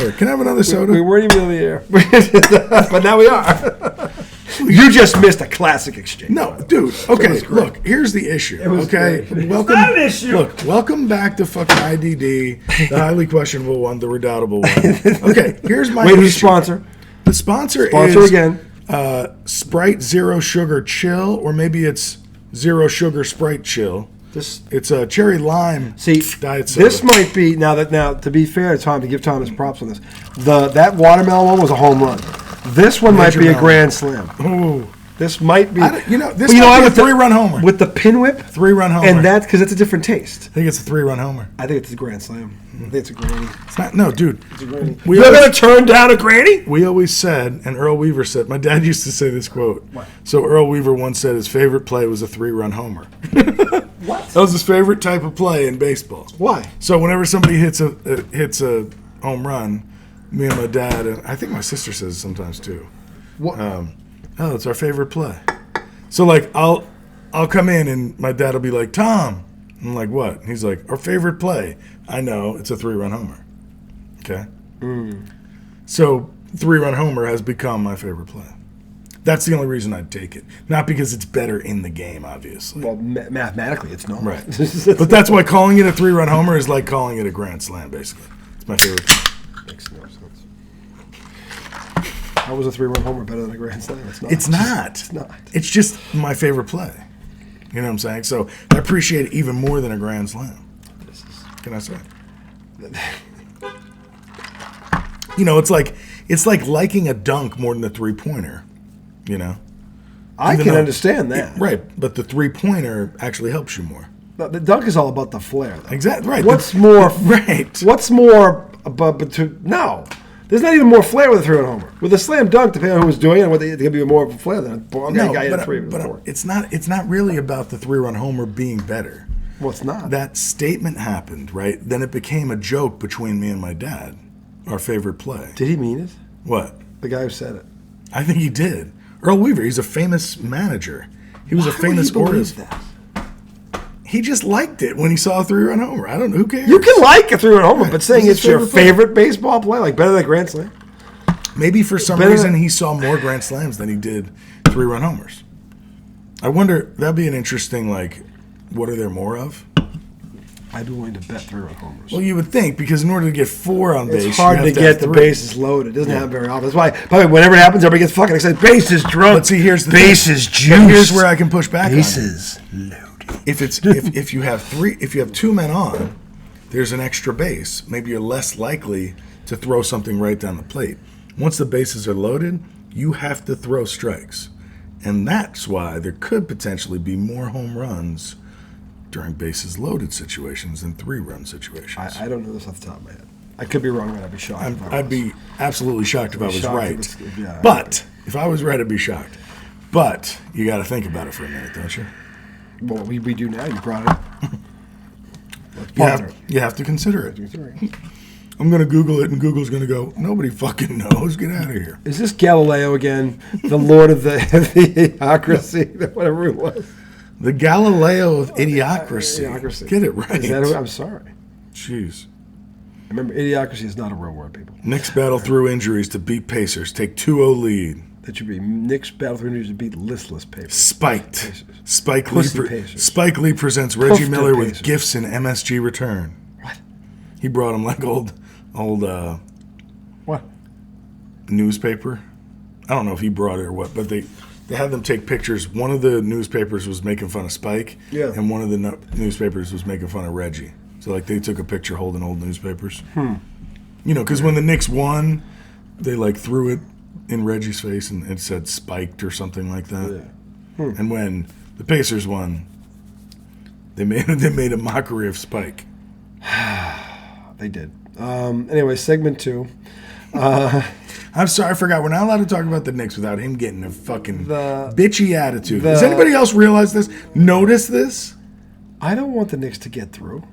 Here, can I have another soda? We weren't even on the air. But now we are. You just missed a classic exchange. No, dude. Okay, look. Here's the issue. Okay, welcome. Not an issue. Look, welcome back to fucking IDD, the highly questionable one, the redoubtable one. Okay, here's my. Wait, who's the sponsor? The sponsor is again. Sprite Zero Sugar Chill, or maybe it's Zero Sugar Sprite Chill. It's a cherry lime. Diet soda. This might be now. To be fair to Tom, to give Tom his props on this, that watermelon one was a home run. This one might be a grand slam. Ooh. This might be. This might be a 3-run homer. With the pin whip? 3-run homer. And that's because it's a different taste. I think it's a 3-run homer. I think it's a grand slam. I think it's a granny. It's not. No, dude. It's a granny. You're going to turn down a granny? We always said, and Earl Weaver said, my dad used to say this quote. What? So Earl Weaver once said his favorite play was a 3-run homer. What? That was his favorite type of play in baseball. Why? So whenever somebody hits a home run, me and my dad, and I think my sister says it sometimes too. What? It's our favorite play. So like I'll come in and my dad will be like, Tom. I'm like, what? And he's like, our favorite play. I know, it's a 3-run homer. Okay? So 3-run homer has become my favorite play. That's the only reason I'd take it. Not because it's better in the game, obviously. Well, mathematically, it's not. Right. But that's why calling it a 3-run homer is like calling it a grand slam, basically. It's my favorite play. Makes no sense. How was a 3-run homer better than a grand slam? It's not. It's not. It's not. It's just my favorite play. You know what I'm saying? So I appreciate it even more than a grand slam. Can I say? You know, it's like liking a dunk more than a 3-pointer. You know, I can understand that. Right, but the 3-pointer actually helps you more. The dunk is all about the flair, though. Exactly right. What's more? Right. What's more about? No, there's not even more flair with a 3-run homer. With a slam dunk, depending on who's doing it, there could be more of a flair than a guy in 3. But it's not really about the 3-run homer being better. Well, it's not. That statement happened, right? Then it became a joke between me and my dad. Our favorite play. Did he mean it? What? The guy who said it. I think he did. Earl Weaver, he's a famous manager. He was a famous artist. He just liked it when he saw a 3-run homer. I don't know. Who cares? You can like a 3-run homer, but saying What's it's your favorite baseball play, like better than a grand slam. Maybe for some reason he saw more grand slams than he did 3-run homers. I wonder, that'd be an interesting, like, what are there more of? I'd be willing to bet 3-run homers. Well, you would think, because in order to get 4 on base, it's hard to get the bases loaded. It doesn't happen very often. That's why, by the way, whenever it happens, everybody gets fucking excited. Bases drunk. But see, here's the bases thing. juiced. Here's where I can push back bases on it. loaded. If you have 2 men on, there's an extra base. Maybe you're less likely to throw something right down the plate. Once the bases are loaded, you have to throw strikes. And that's why there could potentially be more home runs during bases loaded situations than 3-run situations. I don't know this off the top of my head. I could be wrong, but I'd be shocked. I'd be absolutely shocked if I was right. Yeah, but if I was right, I'd be shocked. But you got to think about it for a minute, don't you? Well, we do now. You brought it up. You have to consider it. I'm going to Google it, and Google's going to go, nobody fucking knows. Get out of here. Is this Galileo again, the lord of the idiocracy, whatever it was? The Galileo of idiocracy. Get it right. Is that I'm sorry. Jeez. Remember, idiocracy is not a real word, people. Knicks battle through injuries to beat Pacers. Take 2-0 lead. That should be Knicks battle through injuries to beat listless Pacers. Spiked. Pacers. Spike Lee presents Reggie Miller with gifts in MSG return. What? He brought him like old what? Newspaper. I don't know if he brought it or what, but they had them take pictures. One of the newspapers was making fun of Spike, and one of the newspapers was making fun of Reggie. So, like, they took a picture holding old newspapers. You know, because when the Knicks won, they, like, threw it in Reggie's face and it said spiked or something like that. Yeah. And when the Pacers won, they made a mockery of Spike. They did. Anyway, segment 2. I'm sorry, I forgot. We're not allowed to talk about the Knicks without him getting a fucking bitchy attitude. Does anybody else realize this? Notice this? I don't want the Knicks to get through.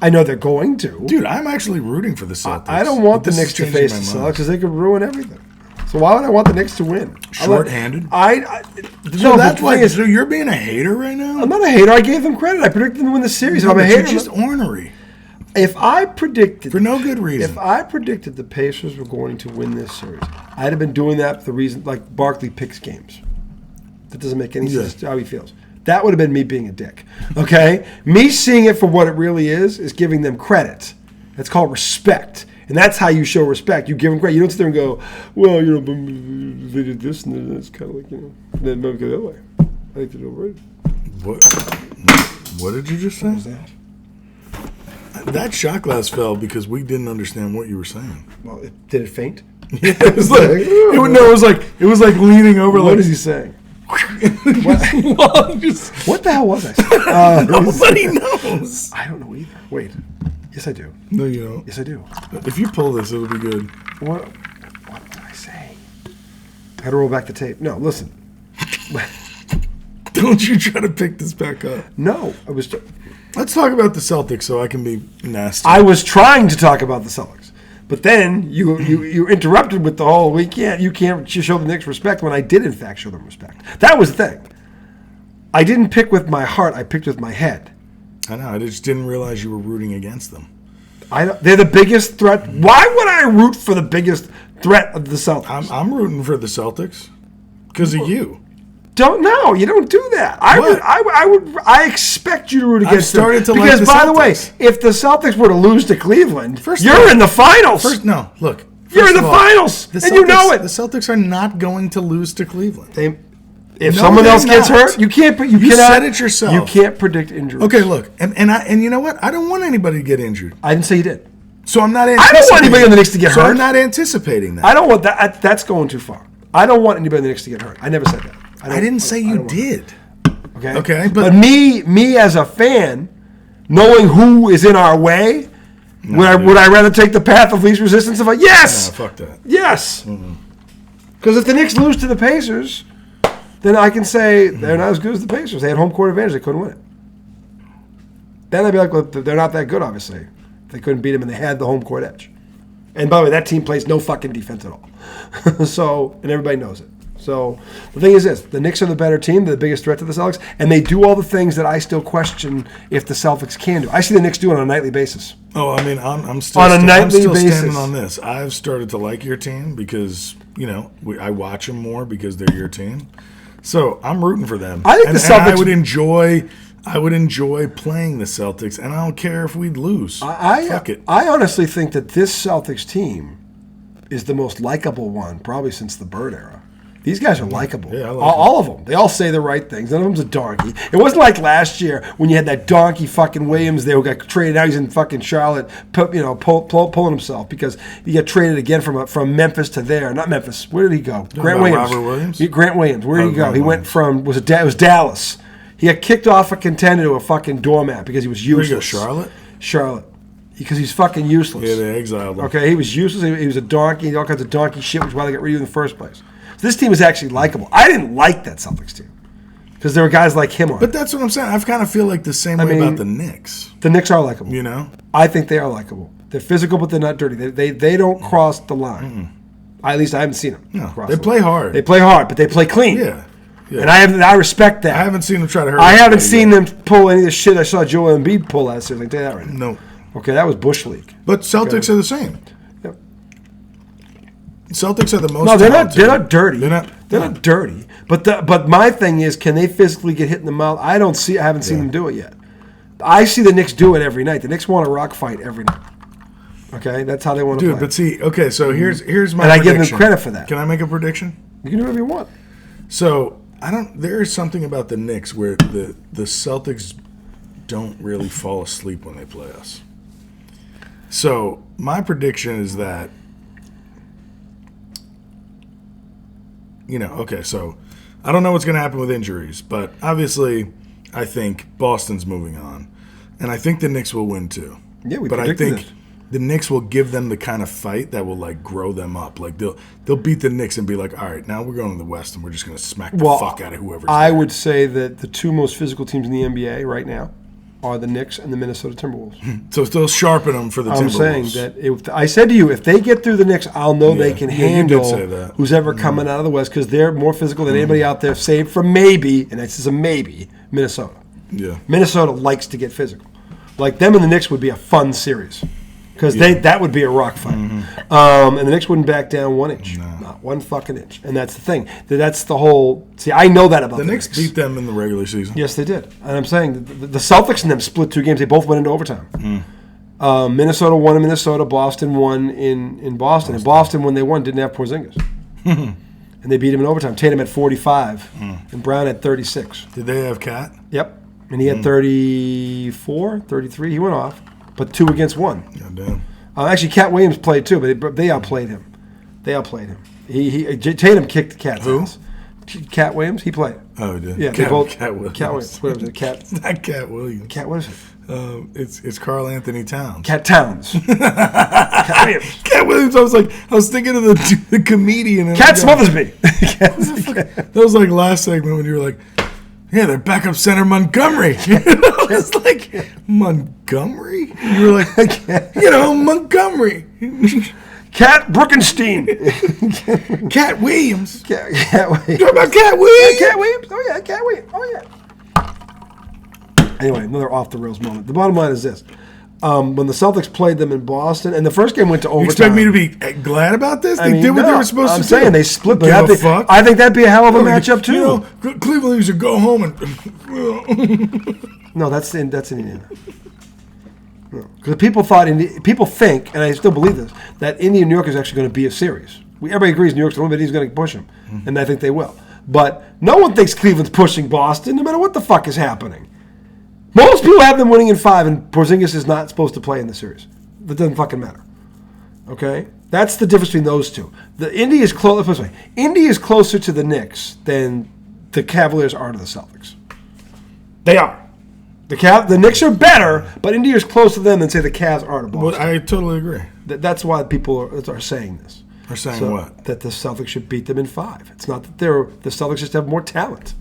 I know they're going to. Dude, I'm actually rooting for the Celtics. I don't want the Knicks to face the Celtics because they could ruin everything. So why would I want the Knicks to win? Short-handed? No, that's why. So you're being a hater right now? I'm not a hater. I gave them credit. I predicted them to win the series. I'm a hater. You're just ornery. If I predicted... For no good reason. If I predicted the Pacers were going to win this series, I'd have been doing that for the reason, like Barkley picks games. That doesn't make any sense to how he feels. That would have been me being a dick. Okay? Me seeing it for what it really is giving them credit. That's called respect. And that's how you show respect. You give them credit. You don't sit there and go, well, you know, they did this, and then it's kind of like, you know, then maybe go the other way. I think they're overrated. What did you just say? What was that? That shot glass fell because we didn't understand what you were saying. Well, did it faint? Yeah, it was like it was like leaning over. What is he saying? What the hell was I saying? Nobody knows. I don't know either. Wait. Yes, I do. No, you don't. Yes, I do. If you pull this, it'll be good. What did I say? I had to roll back the tape. No, listen. Don't you try to pick this back up. No, I was... Let's talk about the Celtics so I can be nasty. I was trying to talk about the Celtics. But then you interrupted with the whole, you can't show the Knicks respect when I did, in fact, show them respect. That was the thing. I didn't pick with my heart. I picked with my head. I know. I just didn't realize you were rooting against them. They're the biggest threat. Why would I root for the biggest threat of the Celtics? I'm rooting for the Celtics because of you. You don't do that. I expect you to root against them. Because, like by the way, if the Celtics were to lose to Cleveland, you're in the finals. You're in the finals, and you know it. The Celtics are not going to lose to Cleveland. If someone else gets hurt, you can't. You said it yourself. You can't predict injuries. Okay, look, and you know what? I don't want anybody to get injured. I didn't say you did. So I'm not. I don't want anybody in the Knicks to get hurt. So I'm not anticipating that. I don't want that. That's going too far. I don't want anybody in the Knicks to get hurt. I never said that. I didn't say you did. Okay. But me as a fan, knowing who is in our way, would I rather take the path of least resistance? Yes. No, fuck that. Yes. Because if the Knicks lose to the Pacers, then I can say they're not as good as the Pacers. They had home court advantage. They couldn't win it. Then I'd be like, well, they're not that good, obviously. They couldn't beat them, and they had the home court edge. And by the way, that team plays no fucking defense at all. And everybody knows it. So the thing is this, the Knicks are the better team, they're the biggest threat to the Celtics, and they do all the things that I still question if the Celtics can do. I see the Knicks do it on a nightly basis. Oh, I mean, I'm still standing on this. I've started to like your team because, I watch them more because they're your team. So I'm rooting for them. I think the Celtics... I would enjoy playing the Celtics, and I don't care if we'd lose. Fuck it. I honestly think that this Celtics team is the most likable one, probably since the Bird era. These guys are likable. Yeah, I like all of them. They all say the right things. None of them's a donkey. It wasn't like last year when you had that donkey fucking Williams there who got traded. Now he's in fucking Charlotte, pulling himself because he got traded again from Memphis to there. Not Memphis. Where did he go? Grant Williams. Robert Williams? Grant Williams. Where did he go? He went from, it was Dallas. He got kicked off a contender to a fucking doormat because he was useless. Where did he go, Charlotte? Charlotte. Because he's fucking useless. Yeah, they exiled him. Okay, he was useless. He was a donkey, all kinds of donkey shit, which is why they got rid of him in the first place. So this team is actually likable. I didn't like that Celtics team because there were guys like him on it. But that's what I'm saying. I kind of feel like the same way about the Knicks. The Knicks are likable. I think they are likable. They're physical, but they're not dirty. They don't cross the line. At least I haven't seen them. No, they play hard. They play hard, but they play clean. Yeah. And I respect that. I haven't seen them try to hurt. I haven't seen them pull any of the shit I saw Joel Embiid pull last year. I can tell you that right now. No. Okay, that was Bush League. But Celtics are the same. Yep. Celtics are the most. No, they're not dirty. They're not dirty. But my thing is, can they physically get hit in the mouth? I haven't seen them do it yet. I see the Knicks do it every night. The Knicks want a rock fight every night. Okay, that's how they want to play. Dude, but see, okay, so here's my and prediction. I give them credit for that. Can I make a prediction? You can do whatever you want. So there is something about the Knicks where the Celtics don't really fall asleep when they play us. So my prediction is that, so I don't know what's going to happen with injuries, but obviously I think Boston's moving on. And I think the Knicks will win too. Yeah, but I think the Knicks will give them the kind of fight that will grow them up. Like they'll beat the Knicks and be like, all right, now we're going to the West and we're just going to smack the fuck out of whoever's I there. would say that the two most physical teams in the NBA right now are the Knicks and the Minnesota Timberwolves. So they'll sharpen them for the Timberwolves. I'm saying that I said to you, if they get through the Knicks, I'll know they can handle who's ever coming out of the West because they're more physical than anybody out there, save for maybe, and this is a maybe, Minnesota. Yeah. Minnesota likes to get physical. Like them and the Knicks would be a fun series because that would be a rock fight. And the Knicks wouldn't back down 1 inch, not 1 fucking inch. And that's the thing. That's the whole. See, I know that about the Knicks. Beat them in the regular season. Yes, they did. And I'm saying the Celtics and them split 2 games. They both went into overtime. Minnesota won in Minnesota. Boston won in Boston. And Boston, when they won, didn't have Porzingis. And they beat him in overtime. Tatum had 45 and Brown had 36. Did they have Cat? Yep. And he had 34, 33. He went off, but 2 against 1. God damn. Actually, Cat Williams played too, but they outplayed him. Tatum kicked the Cat's ass. Cat Williams, he played. Oh, he did? Yeah, Cat Williams. Cat Williams. What was it? It's not Cat Williams. Cat, what is it? It's Karl Anthony Towns. Cat Towns. Cat Williams. Cat Williams. I was thinking of the comedian. Cat Smothersby. That was like last segment when you were like, yeah, they're backup center Montgomery. I was like, Montgomery? You were like, Montgomery. Cat Brookenstein. Cat Williams. Cat Williams. You talking about Cat Williams? Cat Williams. Oh, yeah, Cat Williams. Oh, yeah. Anyway, another off-the-rails moment. The bottom line is this. When the Celtics played them in Boston, and the first game went to overtime. You expect me to be glad about this? They did what they were supposed to do. I'm saying they split. But I think that'd be a hell of a matchup, too. Cleveland used to go home and... No, that's in Indiana. Because people think, and I still believe this, that Indy and New York is actually going to be a series. Everybody agrees New York's the one, but he's going to push them, and I think they will. But no one thinks Cleveland's pushing Boston, no matter what the fuck is happening. Most people have them winning in 5, and Porzingis is not supposed to play in the series. That doesn't fucking matter. Okay? That's the difference between those two. Indy is closer to the Knicks than the Cavaliers are to the Celtics. They are. The Knicks are better, but Indy is closer to them than, say, the Cavs are to Boston. Well, I totally agree. That's why people are saying this. Are saying what? That the Celtics should beat them in 5. It's not that the Celtics just have more talent.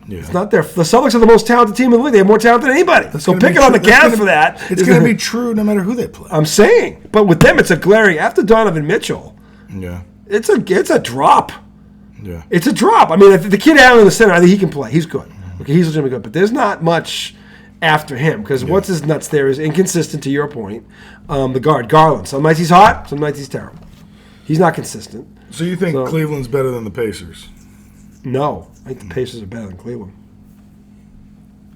Yeah. It's not the Celtics are the most talented team in the league. They have more talent than anybody. So picking on the Cavs for that. It's going to be true no matter who they play. I'm saying. But with them, it's a glaring. After Donovan Mitchell, it's a drop. Yeah. It's a drop. I mean, the kid Allen in the center, I think he can play. He's good. Okay, he's legitimately good. But there's not much after him because what's his nuts there is inconsistent, to your point. The guard, Garland. Some nights he's hot, some nights he's terrible. He's not consistent. So you think Cleveland's better than the Pacers? No. I think the Pacers are better than Cleveland.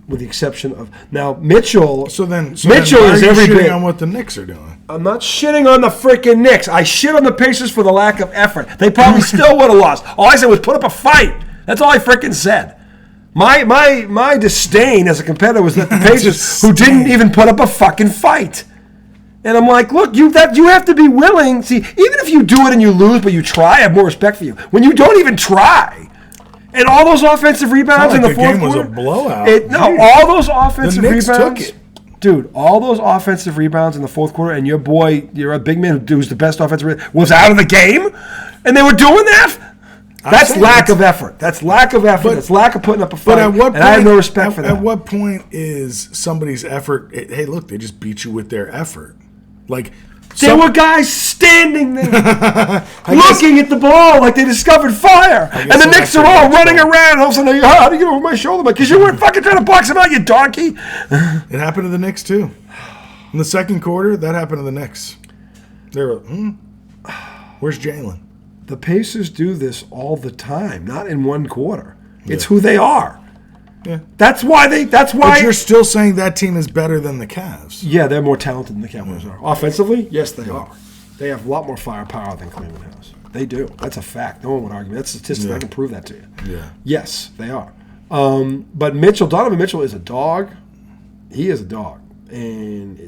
With the exception of... Now, Mitchell... Mitchell is every bit... on what the Knicks are doing? I'm not shitting on the freaking Knicks. I shit on the Pacers for the lack of effort. They probably still would have lost. All I said was put up a fight. That's all I freaking said. My disdain as a competitor was that the Pacers, who didn't even put up a fucking fight. And I'm like, look, you have to be willing. See, even if you do it and you lose, but you try, I have more respect for you. When you don't even try... And all those offensive rebounds in the fourth quarter. The game was a blowout. All those offensive rebounds. Took it. Dude, all those offensive rebounds in the fourth quarter, and your big man who's the best offensive was out of the game, and they were doing that? That's lack of effort. That's lack of effort. That's lack of putting up a fight. But at what point, I have no respect for that. At what point is somebody's effort, hey, look, they just beat you with their effort. Like... There were guys standing there looking at the ball like they discovered fire. And the Knicks are all running around. All of a sudden, how do you get over my shoulder? Because you weren't fucking trying to box him out, you donkey. It happened to the Knicks, too. In the second quarter, that happened to the Knicks. They were, where's Jalen? The Pacers do this all the time, not in one quarter. It's who they are. Yeah. That's why. But you're still saying that team is better than the Cavs. Yeah, they're more talented than the Cavaliers are. Offensively, yes, they are. They have a lot more firepower than Cleveland has. They do. That's a fact. No one would argue. That's statistics. I can prove that to you. Yeah. Yes, they are. But Donovan Mitchell is a dog. He is a dog. And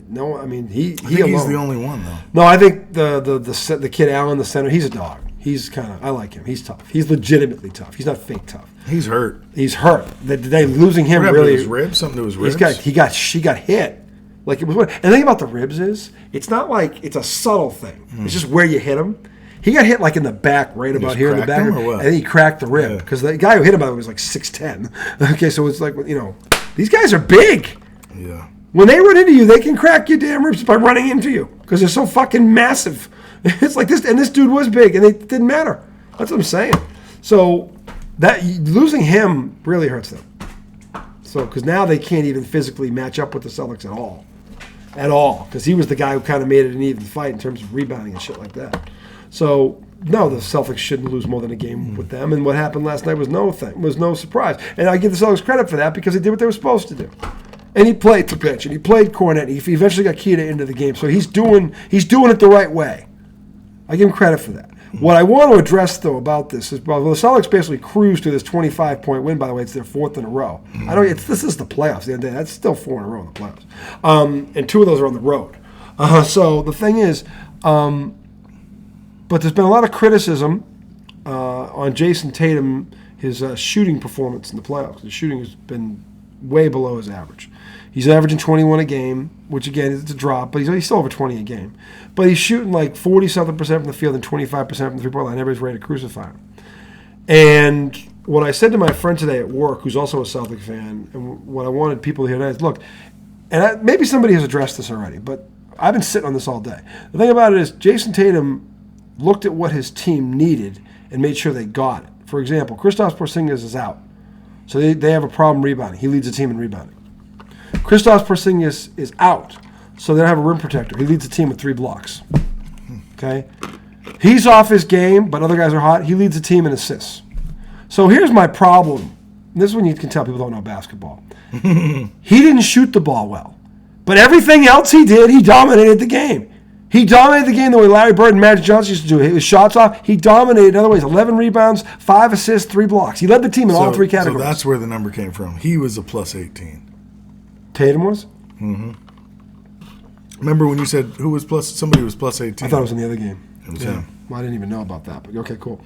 he's the only one though. No, I think the kid Allen, the center, he's a dog. He's I like him. He's tough. He's legitimately tough. He's not fake tough. He's hurt. They losing him what really. To his ribs? Something to his ribs? She got hit. Like it was. And the thing about the ribs is, it's not like it's a subtle thing. It's just where you hit him. He got hit like in the back, right about here in the back, and then he cracked the rib because the guy who hit him was like 6'10". Okay, so it's like these guys are big. Yeah. When they run into you, they can crack your damn ribs by running into you because they're so fucking massive. It's like this, and this dude was big, and it didn't matter. That's what I'm saying. So that losing him really hurts them. So because now they can't even physically match up with the Celtics at all. at all because he was the guy who kind of made it an even fight in terms of rebounding and shit like that. So no, the Celtics shouldn't lose more than a game with them. And what happened last night was no surprise. And I give the Celtics credit for that because they did what they were supposed to do. And he played the pitch, and he played Cornet. He eventually got Keita into the game, so he's doing it the right way. I give him credit for that. What I want to address, though, about this is, well, the Celtics basically cruised to this 25-point win. By the way, it's their fourth in a row. This is the playoffs. At the end of the day, that's still 4 in a row in the playoffs, and 2 of those are on the road. So the thing is, but there's been a lot of criticism on Jason Tatum, his shooting performance in the playoffs. The shooting has been way below his average. He's averaging 21 a game, which again is a drop, but he's still over 20 a game. But he's shooting like 40-something% from the field and 25% from the three-point line. Everybody's ready to crucify him. And what I said to my friend today at work, who's also a Celtic fan, and what I wanted people to hear today is, look, and maybe somebody has addressed this already, but I've been sitting on this all day. The thing about it is Jason Tatum looked at what his team needed and made sure they got it. For example, Kristaps Porzingis is out. So they have a problem rebounding. He leads the team in rebounding. Kristaps Porzingis is out, so they don't have a rim protector. He leads the team with 3 blocks. Okay? He's off his game, but other guys are hot. He leads the team in assists. So here's my problem. This is when you can tell people don't know basketball. He didn't shoot the ball well. But everything else he did, he dominated the game. He dominated the game the way Larry Bird and Magic Johnson used to do. His shots off, he dominated in other ways. 11 rebounds, 5 assists, 3 blocks. He led the team in all 3 categories. So that's where the number came from. He was a plus 18. Tatum was? Mm-hmm. Remember when you said who was plus? Somebody was plus 18. I thought it was in the other game. It was him. Well, I didn't even know about that, but okay, cool.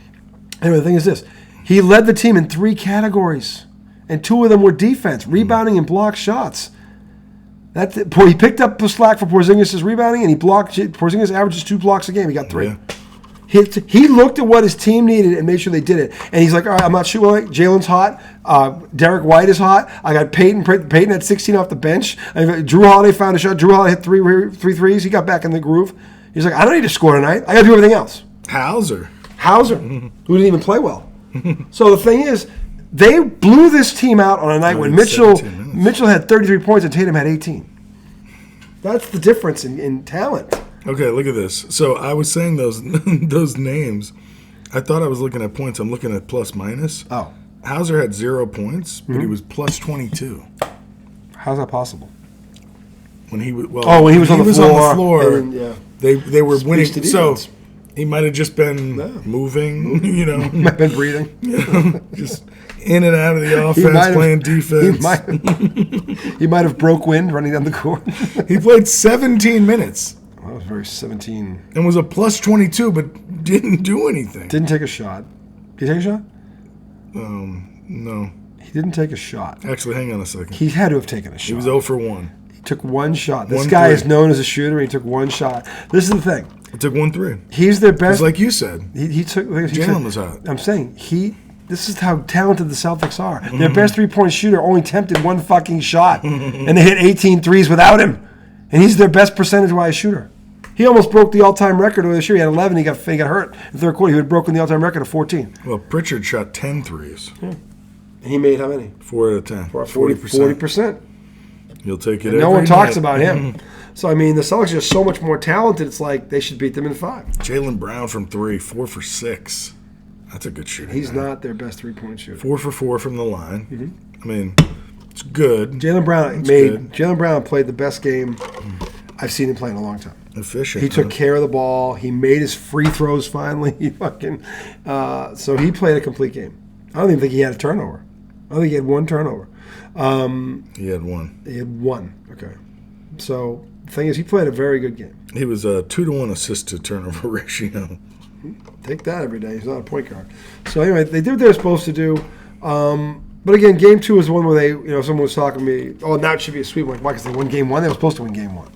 Anyway, the thing is this. He led the team in 3 categories, and 2 of them were defense, rebounding and block shots. That's it. He picked up the slack for Porzingis' rebounding, and he blocked. Porzingis averages 2 blocks a game. He got 3. Yeah. He looked at what his team needed and made sure they did it. And he's like, all right, I'm not shooting. Jalen's hot. Derek White is hot. I got Peyton. Peyton had 16 off the bench. Drew Holiday found a shot. Drew Holiday hit 3 threes. He got back in the groove. He's like, I don't need to score tonight. I got to do everything else. Hauser, who didn't even play well. So the thing is, they blew this team out on a night when Mitchell had 33 points and Tatum had 18. That's the difference in talent. Okay, look at this. So I was saying those those names. I thought I was looking at points. I'm looking at plus minus. Oh. Hauser had 0 points, but he was plus 22. How's that possible? When he was when he was on the floor, they were winning. So he might have just been moving, He might have been breathing. Just in and out of the offense, playing defense. He might have broke wind running down the court. He played 17 minutes. That was very 17. And was a plus 22, but didn't do anything. Didn't take a shot. Did he take a shot? No. He didn't take a shot. Actually, hang on a second. He had to have taken a shot. He was 0 for 1. He took 1 shot. This guy is known as a shooter. He took 1 shot. This is the thing. He took 1 3. He's their best. Like you said. He took. Jalen was hot. I'm saying this is how talented the Celtics are. Their best 3-point shooter only attempted 1 fucking shot, and they hit 18 threes without him. And he's their best percentage-wise shooter. He almost broke the all-time record earlier this year. He had 11. He got hurt in the third quarter. He would have broken the all-time record of 14. Well, Pritchard shot 10 threes. Yeah. And he made how many? 4 out of 10. 40%. You'll take it. No one talks about him. So, I mean, the Celtics are just so much more talented. It's like they should beat them in 5. Jaylen Brown from 3, 4 for 6. That's a good shooter. He's not their best 3-point shooter. 4 for 4 from the line. I mean, it's good. Jaylen Brown played the best game I've seen him play in a long time. Efficient. He took care of the ball. He made his free throws finally. So he played a complete game. I don't even think he had a turnover. I don't think he had 1 turnover. He had 1. He had 1. Okay. So the thing is, he played a very good game. He was a 2-to-1 assist to turnover ratio. Take that every day. He's not a point guard. So anyway, they did what they were supposed to do. But again, game 2 is the one where they, someone was talking to me, now it should be a sweep. I'm like, why? Because they won game 1. They were supposed to win game 1.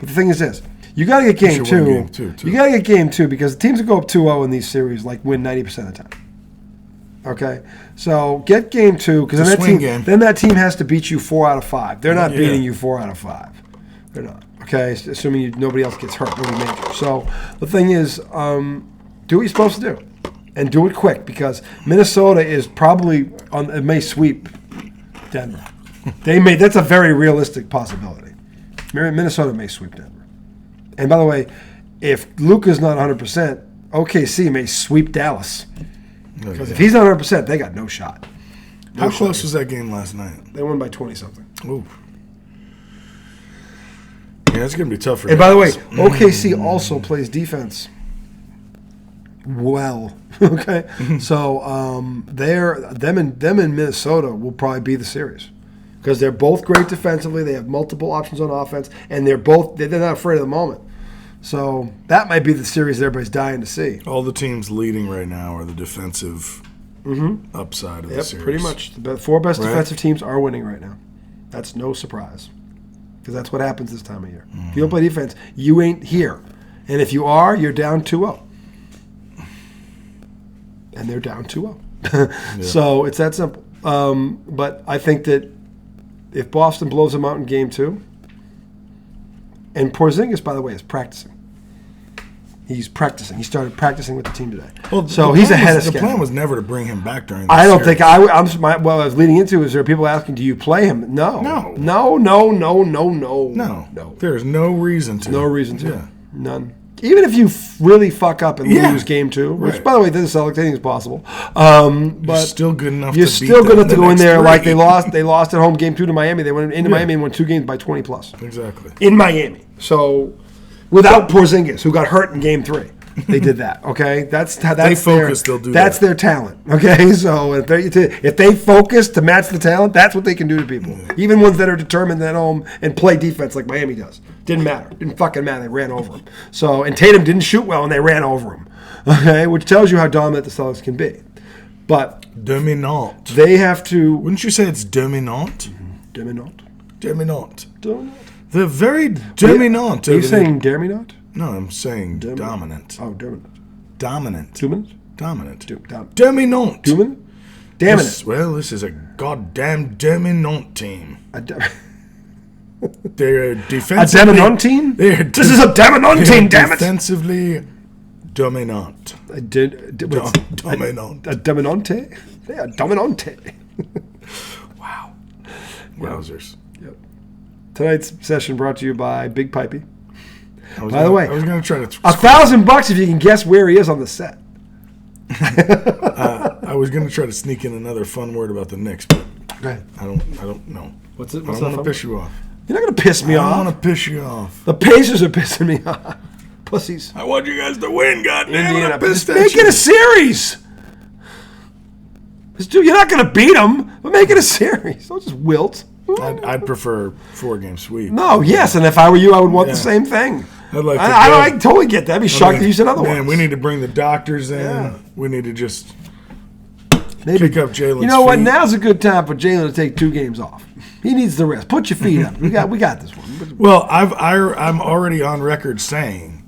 But the thing is this. You got to get game 2. You got to get game 2 because the teams that go up 2-0 in these series win 90% of the time. Okay? So get game 2 because then that team has to beat you 4 out of 5. They're not beating you 4 out of 5. They're not. Okay? Assuming nobody else gets hurt. Nobody major. So the thing is, do what you're supposed to do. And do it quick because Minnesota is probably it may sweep Denver. That's a very realistic possibility. Minnesota may sweep Denver. And by the way, if Luka's not 100%, OKC may sweep Dallas. Because if he's not 100%, they got no shot. How close was that game last night? They won by 20-something. Ooh. Yeah, it's going to be tough for And by the way, OKC also plays defense well. Okay? So them in Minnesota will probably be the series. Because they're both great defensively. They have multiple options on offense. And they're not afraid of the moment. So that might be the series everybody's dying to see. All the teams leading right now are the defensive upside of the series. Pretty much. The 4 best defensive teams are winning right now. That's no surprise. Because that's what happens this time of year. If you don't play defense, you ain't here. And if you are, you're down 2-0. And they're down 2-0. So it's that simple. But I think that if Boston blows them out in Game 2, and Porzingis, by the way, is practicing. He's practicing. He started practicing with the team today. Well, so he's ahead of schedule. The plan was never to bring him back during the I don't series. think I was leading into is there people asking, do you play him? No. No. There's no reason to. No reason to. Yeah. None. Even if you really fuck up and lose Game 2, which, by the way, this is anything is possible. But you're still good enough. You're still good enough to go in there like they lost. They lost at home Game 2 to Miami. They went into Miami and won 2 games by 20 plus. Exactly. In Miami. So without Porzingis, who got hurt in Game 3. They did that, okay? That's they focus, they'll do that's their talent, okay? So if they focus to match the talent, that's what they can do to people. Even ones that are determined at home and play defense like Miami does. Didn't matter. Didn't fucking matter. They ran over him. So, and Tatum didn't shoot well, and they ran over him, okay? Which tells you how dominant the Celtics can be. But dominant. They have to. Wouldn't you say it's dominant? Dominant. Dominant. Dominant. They're very dominant. Are you saying dominant? No, I'm saying dominant. Oh, dominant. Dominant. Dominant? Dominant. Dominant. Dominant. Dominant. Well, this is a goddamn dominant team. They're a defensively... A dominant team? This is a dominant team, damn it! Defensively dominant. Dominant. A dominante? They are dominante. Wow. Wowzers. Yep. Tonight's session brought to you by Big Pipey. By the way, I was going to try to... $1,000 if you can guess where he is on the set. I was going to try to sneak in another fun word about the Knicks, but go ahead. I don't know. What's it? I don't want to piss you off. You're not going to piss me off. I don't want to piss you off. The Pacers are pissing me off. Pussies. I want you guys to win, goddamn. Indiana. Just make it a series. Dude, you're not going to beat them, but make it a series. Don't just wilt. I'd prefer 4-game sweep. No, yes, and if I were you, I would want the same thing. I totally get that. I'd be shocked if you said otherwise. Man, we need to bring the doctors in. Yeah. We need to just pick up Jalen's You know what? feet. Now's a good time for Jalen to take 2 games off. He needs the rest. Put your feet up. We got this one. Well, I'm already on record saying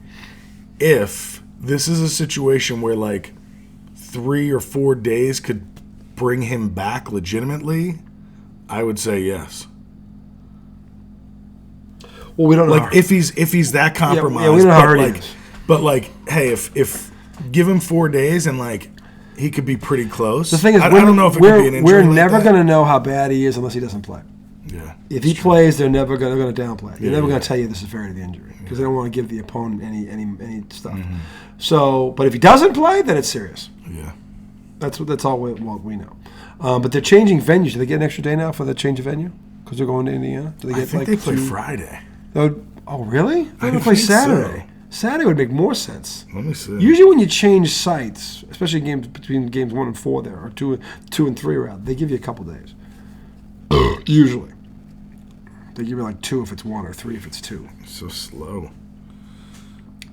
if this is a situation where like 3 or 4 days could bring him back legitimately, I would say yes. Well, we don't know. Like if he's that compromised, we don't know how he is. But like, hey, if give him 4 days and like he could be pretty close. The thing is, I don't know if it could be an injury. We're never going to know how bad he is unless he doesn't play. Yeah. If he plays, they're never going to downplay it. They're never going to tell you the severity of the injury because they don't want to give the opponent any stuff. Mm-hmm. So, but if he doesn't play, then it's serious. Yeah. That's all we know. But they're changing venues. Do they get an extra day now for the change of venue? Because they're going to Indiana? Do they get, I think they play Friday. Oh, really? They're going to play Saturday. So. Saturday would make more sense. Let me see. Usually when you change sites, especially games between games 1 and 4 there, or 2 and 3 rather, they give you a couple days. Usually. They give you like 2 if it's 1 or 3 if it's 2. So slow.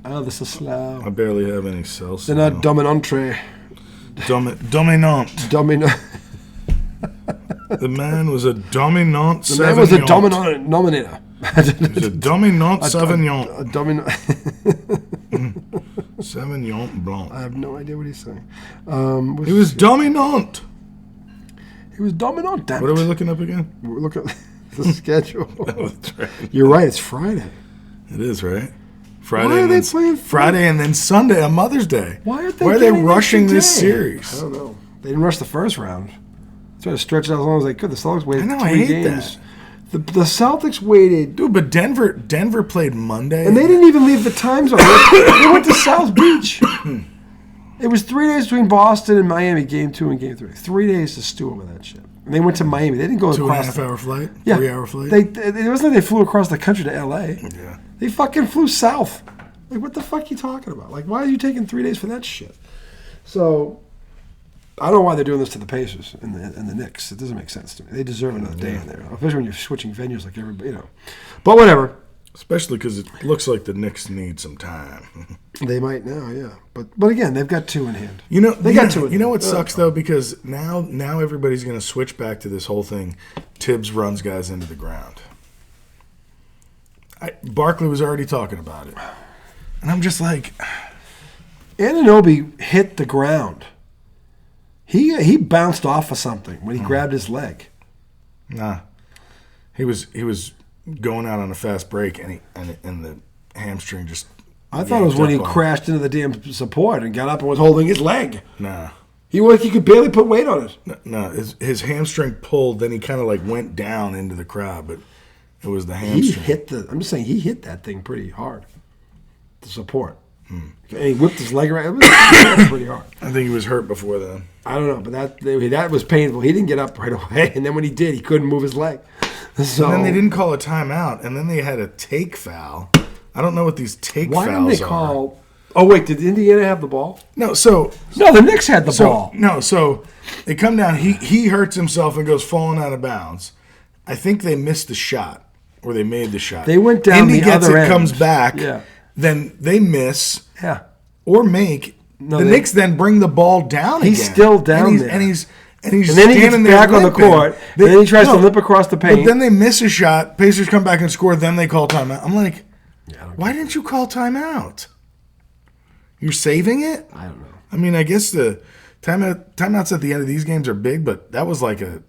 Oh, this is slow. I barely have any cells. They're not dominante. Dominant. The man was a dominant Sauvignon. The man was a dominant nominator. He was a dominant Sauvignon. A dominant. Sauvignon Blanc. I have no idea what he's saying. He was dominant. He was dominant. What are we looking up again? We're looking at the schedule. You're right. It's Friday. It is, right? Friday. Why are they playing Friday and then Sunday on Mother's Day? Why are they rushing this series? I don't know. They didn't rush the first round. They tried to stretch it out as long as they could. The Celtics waited 3 games. The Celtics waited. Dude, but Denver played Monday. And they didn't even leave the time zone. They went to South Beach. It was 3 days between Boston and Miami, Game 2 and Game 3. 3 days to stew over that shit. And they went to Miami. They didn't go across. 2.5 hour flight? Yeah. 3 hour flight? It wasn't like they flew across the country to L.A. Yeah. They fucking flew south. Like, what the fuck are you talking about? Like, why are you taking 3 days for that shit? So, I don't know why they're doing this to the Pacers and the Knicks. It doesn't make sense to me. They deserve another day in there, especially when you're switching venues like everybody, But whatever. Especially because it looks like the Knicks need some time. They might now, yeah. But again, they've got 2 in hand. They got 2 in hand. You know what sucks, though? Because now everybody's going to switch back to this whole thing. Tibbs runs guys into the ground. Barkley was already talking about it. And I'm just like... Anunoby hit the ground. He bounced off of something when he grabbed his leg. Nah. He was going out on a fast break, and the hamstring just... I thought it was when he crashed into the damn support and got up and was holding his leg. Nah. He could barely put weight on it. No, his hamstring pulled, then he kind of like went down into the crowd, but it was the hamstring. I'm just saying, he hit that thing pretty hard. The support. And he whipped his leg around. It was pretty hard. I think he was hurt before then. I don't know, but that was painful. He didn't get up right away, and then when he did, he couldn't move his leg. So, and then they didn't call a timeout, and then they had a take foul. I don't know what these take fouls are. Why didn't they call... Oh, wait, did Indiana have the ball? No, the Knicks had the ball. No, so they come down. He hurts himself and goes falling out of bounds. I think they missed the shot, or they made the shot. They went down Indy the gets other it, end. comes back. Yeah. Then they miss. Yeah. Or make. The Knicks then bring the ball down again. He's still down there. And he's then he gets back on the court, and then he tries to limp across the paint. But then they miss a shot. Pacers come back and score. Then they call timeout. I'm like, why didn't you call timeout? You're saving it? I don't know. I mean, I guess the timeouts at the end of these games are big, but that was like a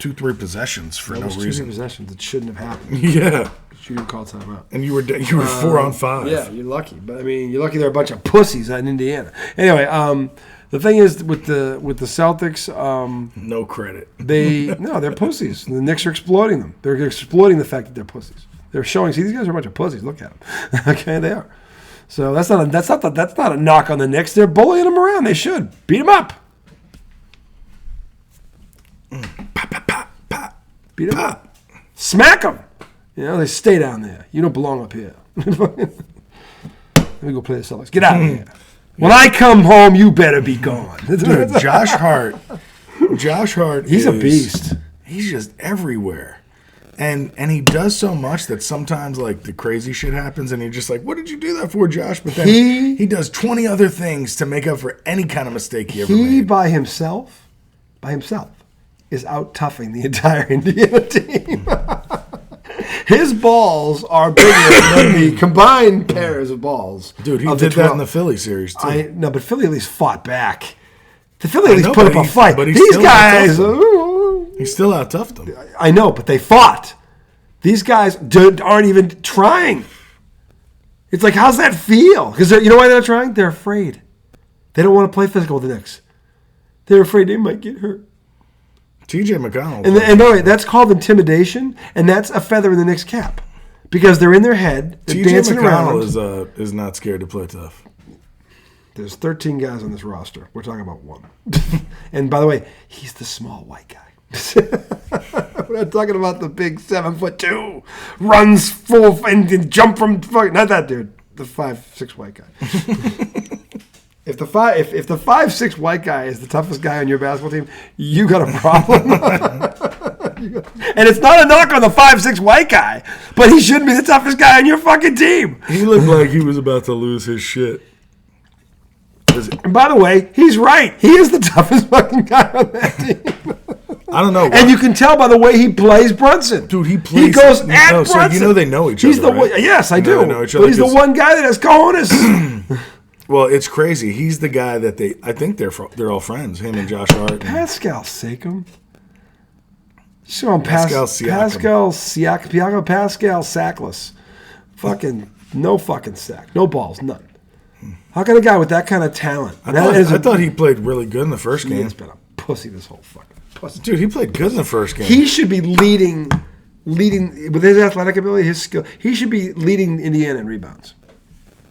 2-3 possessions for no reason. 2 possessions that shouldn't have happened. Yeah. You didn't call timeout. And you were 4 on 5. Yeah, you're lucky. But I mean, you're lucky they're a bunch of pussies in Indiana. Anyway, the thing is with the Celtics, no credit. They're pussies. The Knicks are exploiting them. They're exploiting the fact that they're pussies. They're showing. See, these guys are a bunch of pussies. Look at them. Okay, they are. So that's not a knock on the Knicks. They're bullying them around. They should beat them up. Beat them up. Smack them. They stay down there. You don't belong up here. Let me go play the Celtics. Get out of here. When I come home, you better be gone. Dude, Josh Hart. He's a beast. He's just everywhere. And he does so much that sometimes like the crazy shit happens and you're just like, what did you do that for, Josh? But then he does 20 other things to make up for any kind of mistake he ever made. He by himself is out toughing the entire Indiana team. His balls are bigger than the combined pairs of balls. Dude, he did that in the Philly series, too. No, but Philly at least fought back. The Philly at least put up a fight. But these guys... He still out-toughed them. I know, but they fought. These guys aren't even trying. It's like, how's that feel? Because you know why they're not trying? They're afraid. They don't want to play physical with the Knicks. They're afraid they might get hurt. T.J. McConnell. And no, that's called intimidation, and that's a feather in the Knicks' cap. Because they're in their head, they're dancing around. T.J. McConnell is not scared to play tough. There's 13 guys on this roster. We're talking about one. And by the way, he's the small white guy. We're not talking about the big 7'2", runs full and jump from not that dude. The 5'6" white guy. If the 5'6" white guy is the toughest guy on your basketball team, you got a problem. And it's not a knock on the 5'6" white guy, but he shouldn't be the toughest guy on your fucking team. He looked like he was about to lose his shit. And by the way, he's right. He is the toughest fucking guy on that team. I don't know. And you can tell by the way he plays Brunson. Dude, he plays. He goes at Brunson. So you know they know each other. He's the right? one. Yes, I do. They know each other but he's the one guy that has cojones. Well, it's crazy. He's the guy that I think they're all friends. Him and Josh Hart. Pascal Siakam. Show him Pascal Siakam. Pascal Sackless. Fucking no fucking sack. No balls. None. How can a guy with that kind of talent? I thought he played really good in the first game. He's been a pussy this whole fucking pussy. Dude, he played good in the first game. He should be leading leading with his athletic ability, his skill. He should be leading Indiana in rebounds.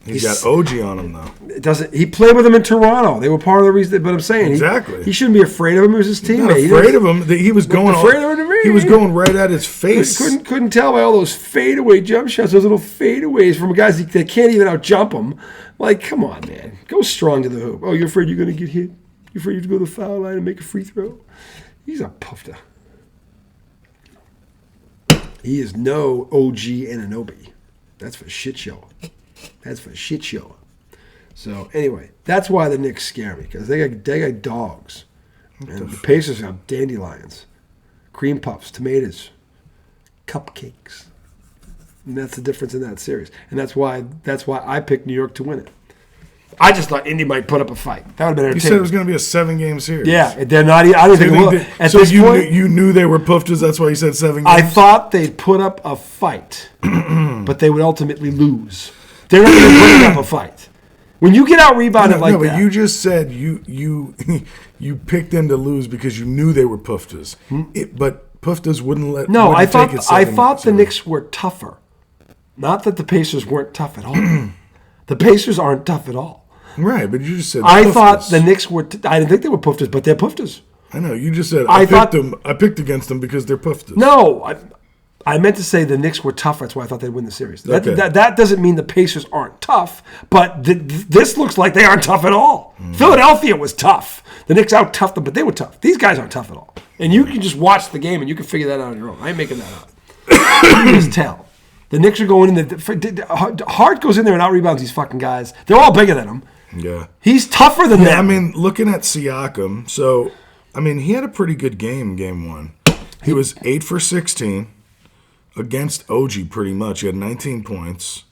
He's got OG on him though. He played with him in Toronto. They were part of the reason. But I'm saying exactly. He shouldn't be afraid of him. He was his teammate. Not afraid of him. He was going. He was going right at his face. Couldn't tell by all those fadeaway jump shots, those little fadeaways from guys that can't even out jump him. Like, come on, man, go strong to the hoop. Oh, you're afraid you're going to get hit? You're afraid you have to go to the foul line and make a free throw? He's a puffer. He is no OG Anunoby. That's for shit show. So anyway, that's why the Knicks scare me, because they got dogs, and the Pacers have dandelions, cream puffs, tomatoes, cupcakes, and that's the difference in that series. And that's why I picked New York to win it. I just thought Indy might put up a fight. That would have been entertaining. You said it was going to be a 7-game series. Yeah, they're not. I didn't think it was. At this point, you knew they were puffers. That's why you said 7 games. I thought they'd put up a fight, but they would ultimately lose. They're not going to put up a fight. When you get out rebounded like that. No, but you just said you picked them to lose because you knew they were puffers. But puffers wouldn't let. No, I thought the Knicks were tougher. Not that the Pacers weren't tough at all. The Pacers aren't tough at all. Right, but you just said I thought the Knicks were. I didn't think they were puffers, but they're puffers. I know. You just said I picked against them because they're puffers. No, I meant to say the Knicks were tougher. That's why I thought they'd win the series. That doesn't mean the Pacers aren't tough, but this looks like they aren't tough at all. Philadelphia was tough. The Knicks out-toughed them, but they were tough. These guys aren't tough at all. And you can just watch the game and you can figure that out on your own. I ain't making that up. You can just tell. The Knicks are going in. Hart goes in there and out-rebounds these fucking guys. They're all bigger than him. Yeah. He's tougher than them. I mean, looking at Siakam, so, I mean, he had a pretty good game 1. He was 8 for 16 against OG pretty much. He had 19 points,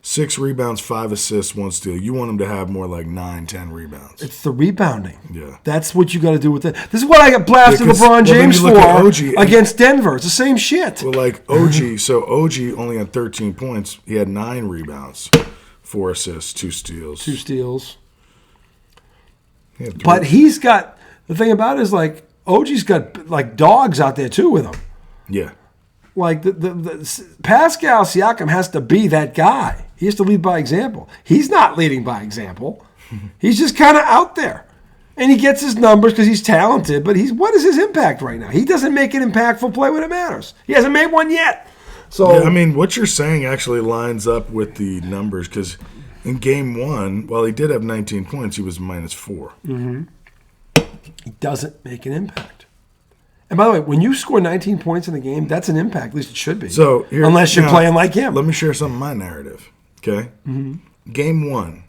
6 rebounds, 5 assists, 1 steal. You want him to have more like 9, 10 rebounds. It's the rebounding. Yeah. That's what you got to do with it. This is what I got blasted LeBron James for against Denver. It's the same shit. Well, like OG, so OG only had 13 points. He had 9 rebounds, 4 assists, 2 steals. 2 steals. But he's got, the thing about it is like, OG's got like dogs out there too with him. Yeah. Like the Pascal Siakam has to be that guy. He has to lead by example. He's not leading by example. He's just kind of out there. And he gets his numbers because he's talented, but what is his impact right now? He doesn't make an impactful play when it matters. He hasn't made one yet. So yeah, I mean, what you're saying actually lines up with the numbers because in game 1, while he did have 19 points, he was -4. Mm-hmm. He doesn't make an impact. And by the way, when you score 19 points in a game, that's an impact. At least it should be. So unless you're playing like him. Let me share some of my narrative. Okay? Mm-hmm. Game 1,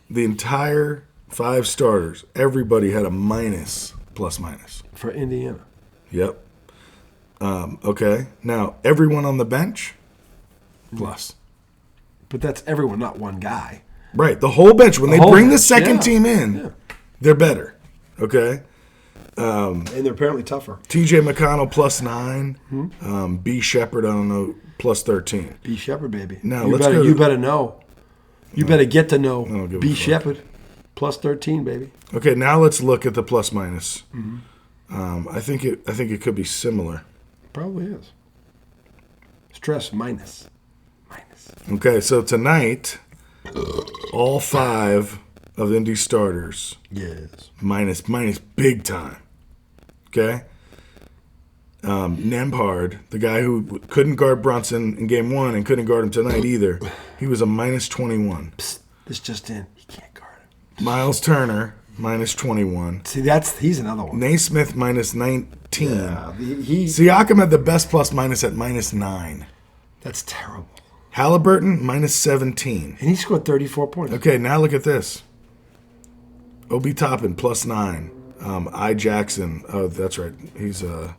the entire 5 starters, everybody had a plus-minus. For Indiana. Yep. Okay. Now, everyone on the bench, plus. But that's everyone, not one guy. Right. The whole bench. When they bring the second team in, they're better. Okay? And they're apparently tougher. TJ McConnell +9. B. Shepard, I don't know, +13. B. Shepard, baby. Now, you better know. You better get to know B. Shepard. +13, baby. Okay, now let's look at the plus-minus. Mm-hmm. I think it could be similar. Probably is. Stress minus. Okay, so tonight, all 5 of Indy's starters. Yes. Minus big time. Okay? Nembhard, the guy who couldn't guard Brunson in game 1 and couldn't guard him tonight either, he was a -21. Psst, this just in. He can't guard him. Miles Turner, -21. See, he's another one. Naismith, -19. Yeah, Siakam had the best plus-minus at -9. That's terrible. Halliburton, -17. And he scored 34 points. Okay, now look at this. Obi Toppin, +9. I. Jackson, oh, that's right. He's a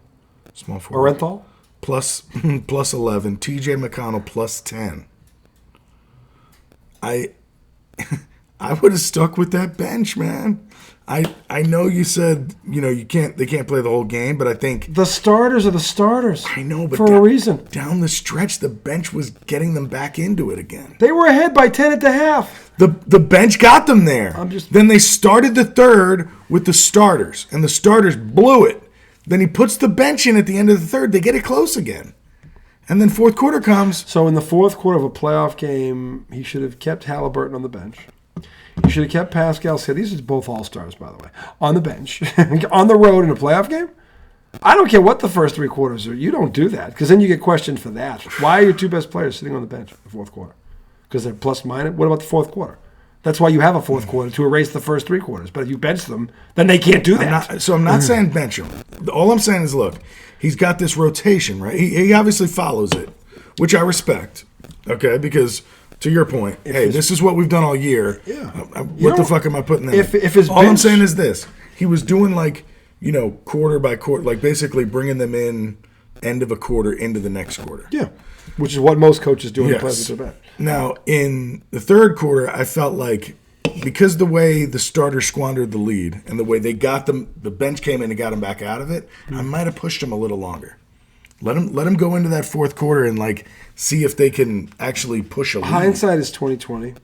small forward. Orenthal? +11. TJ McConnell, +10. I would have stuck with that bench, man. I know you said, they can't play the whole game, but I think the starters are the starters. I know, but for a reason. Down the stretch, the bench was getting them back into it again. They were ahead by 10 at the half. The bench got them there. Then they started the third with the starters, and the starters blew it. Then he puts the bench in at the end of the third. They get it close again. And then fourth quarter comes. So in the fourth quarter of a playoff game, he should have kept Halliburton on the bench. He should have kept Pascal. These are both all-stars, by the way, on the bench. On the road in a playoff game? I don't care what the first three quarters are. You don't do that because then you get questioned for that. Why are your two best players sitting on the bench in the fourth quarter? Because they're plus minus. What about the fourth quarter? That's why you have a fourth quarter, to erase the first three quarters. But if you bench them, then they can't do that. I'm not saying bench him. All I'm saying is, look, he's got this rotation, right? He obviously follows it, which I respect, okay? Because to your point, this is what we've done all year. Yeah. What the fuck am I putting in? If his all I'm saying is this. He was doing quarter by quarter, like basically bringing them in end of a quarter into the next quarter. Yeah, which is what most coaches do in the playoffs with their bench. Now, in the third quarter, I felt like because the way the starters squandered the lead and the way they got them, the bench came in and got them back out of it, I might have pushed them a little longer. Let them go into that fourth quarter and see if they can actually push a lead. Hindsight is 20/20.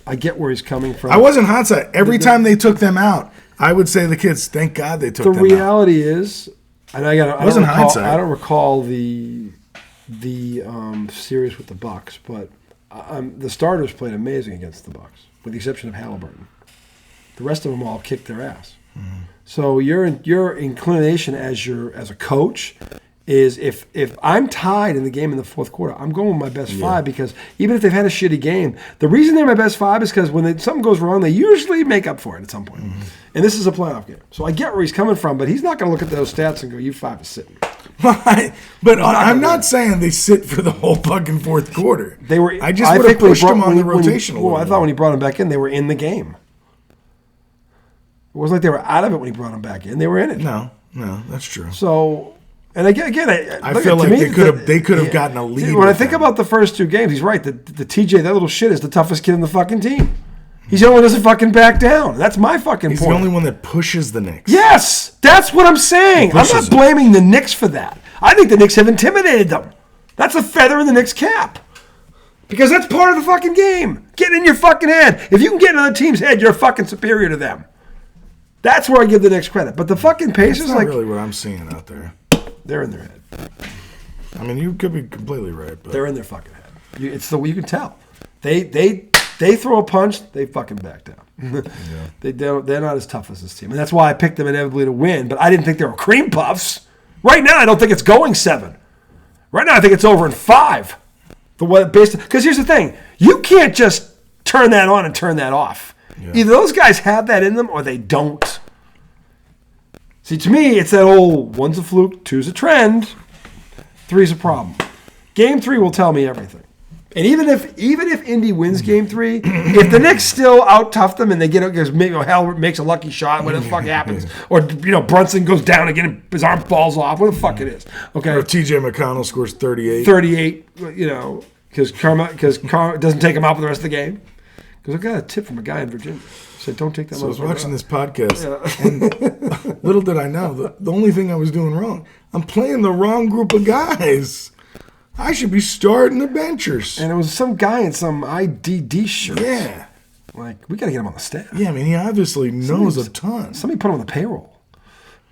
I get where he's coming from. I wasn't hindsight. Every time they took them out, I would say to the kids, "Thank God they took them out." The reality is, and I don't recall the series with the Bucks, but the starters played amazing against the Bucks, with the exception of Halliburton. The rest of them all kicked their ass. Mm-hmm. So your inclination as a coach is if I'm tied in the game in the fourth quarter, I'm going with my best five because even if they've had a shitty game, the reason they're my best five is because when something goes wrong, they usually make up for it at some point. Mm-hmm. And this is a playoff game. So I get where he's coming from, but he's not going to look at those stats and go, you five is sitting. But I'm not saying they sit for the whole fucking fourth quarter. They were. I just would have pushed them on the rotation a little. Well, I thought when he brought them back in, they were in the game. It wasn't like they were out of it when he brought them back in. They were in it. No, that's true. So, and again, I feel like they could have gotten a lead. When I think about the first two games, he's right. The TJ, that little shit, is the toughest kid in the fucking team. He's the only one who doesn't fucking back down. That's my fucking point. He's the only one that pushes the Knicks. Yes, that's what I'm saying. I'm not blaming the Knicks for that. I think the Knicks have intimidated them. That's a feather in the Knicks' cap. Because that's part of the fucking game. Get in your fucking head. If you can get in another team's head, you're fucking superior to them. That's where I give the Knicks credit. But the fucking Pacers, that's not really what I'm seeing out there. They're in their head. I mean, you could be completely right, but they're in their fucking head. It's the way you can tell. They throw a punch, they fucking back down. They're not as tough as this team, and that's why I picked them inevitably to win. But I didn't think they were cream puffs. Right now, I don't think it's going 7. Right now, I think it's over in 5. Because here's the thing: you can't just turn that on and turn that off. Yeah. Either those guys have that in them or they don't. See, to me, it's that old 1's a fluke, 2's a trend, 3's a problem. Game 3 will tell me everything. And even if Indy wins Game 3, if the Knicks still out-tough them and they get out, because Hell makes a lucky shot, whatever the fuck happens, or Brunson goes down again and his arm falls off, what the fuck it is. Okay. Or T.J. McConnell scores 38. 38, because Karma doesn't take him out for the rest of the game. Because I got a tip from a guy in Virginia. He said, don't take that. So I was watching this podcast, and little did I know, the only thing I was doing wrong, I'm playing the wrong group of guys. I should be starting the benchers. And it was some guy in some IDD shirt. Yeah. We got to get him on the staff. Yeah, I mean, he obviously knows a ton. Somebody put him on the payroll.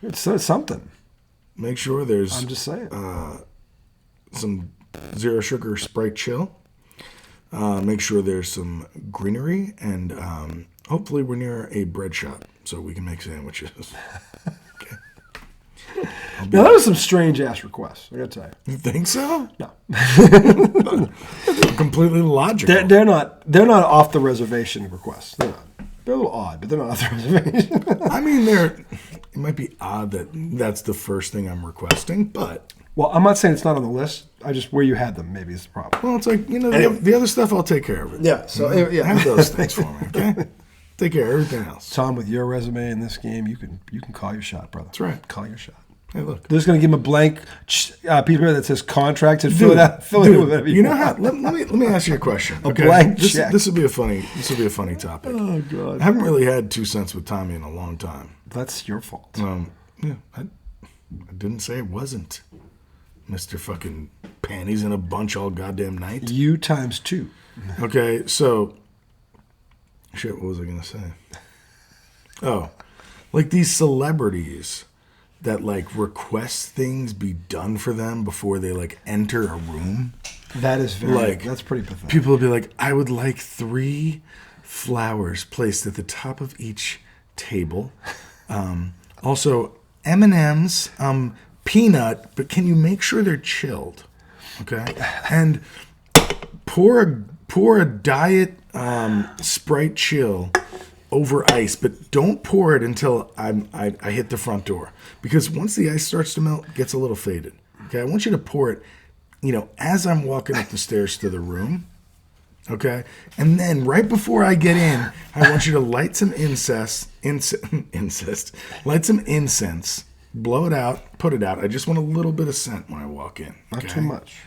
It's something. Make sure there's... I'm just saying. Some zero sugar Sprite Chill. Make sure there's some greenery. And hopefully we're near a bread shop so we can make sandwiches. Okay. Now, that was some strange-ass requests, I got to tell you. You think so? No. Completely logical. They're not off-the-reservation requests. They're not. They're a little odd, but they're not off the reservation. I mean, it might be odd that that's the first thing I'm requesting, but... Well, I'm not saying it's not on the list. I just, where you had them, maybe is the problem. Well, it's like, the other stuff, I'll take care of it. Yeah, so, Have those things for me, okay? Take care of everything else. Tom, with your resume in this game, you can call your shot, brother. That's right. Call your shot. Hey, look. They're just going to give him a blank piece of paper that says contract and fill it out. Fill it in with whatever you want. How? Let me ask you a question. Okay? Blank check. This would be a funny topic. Oh God. I haven't really had 2 cents with Tommy in a long time. That's your fault. I didn't say it wasn't. Mr. fucking panties in a bunch all goddamn night. You times 2. Okay, so shit, what was I gonna say? Oh, like these celebrities that like request things be done for them before they like enter a room. That is that's pretty pathetic. People will be like, I would like 3 flowers placed at the top of each table. Also, M&Ms, peanut, but can you make sure they're chilled? Okay, and pour a diet Sprite chill over ice, but don't pour it until I hit the front door, because once the ice starts to melt, it gets a little faded. Okay, I want you to pour it, as I'm walking up the stairs to the room. Okay, and then right before I get in, I want you to light some light some incense, blow it out, put it out. I just want a little bit of scent when I walk in. Not too much.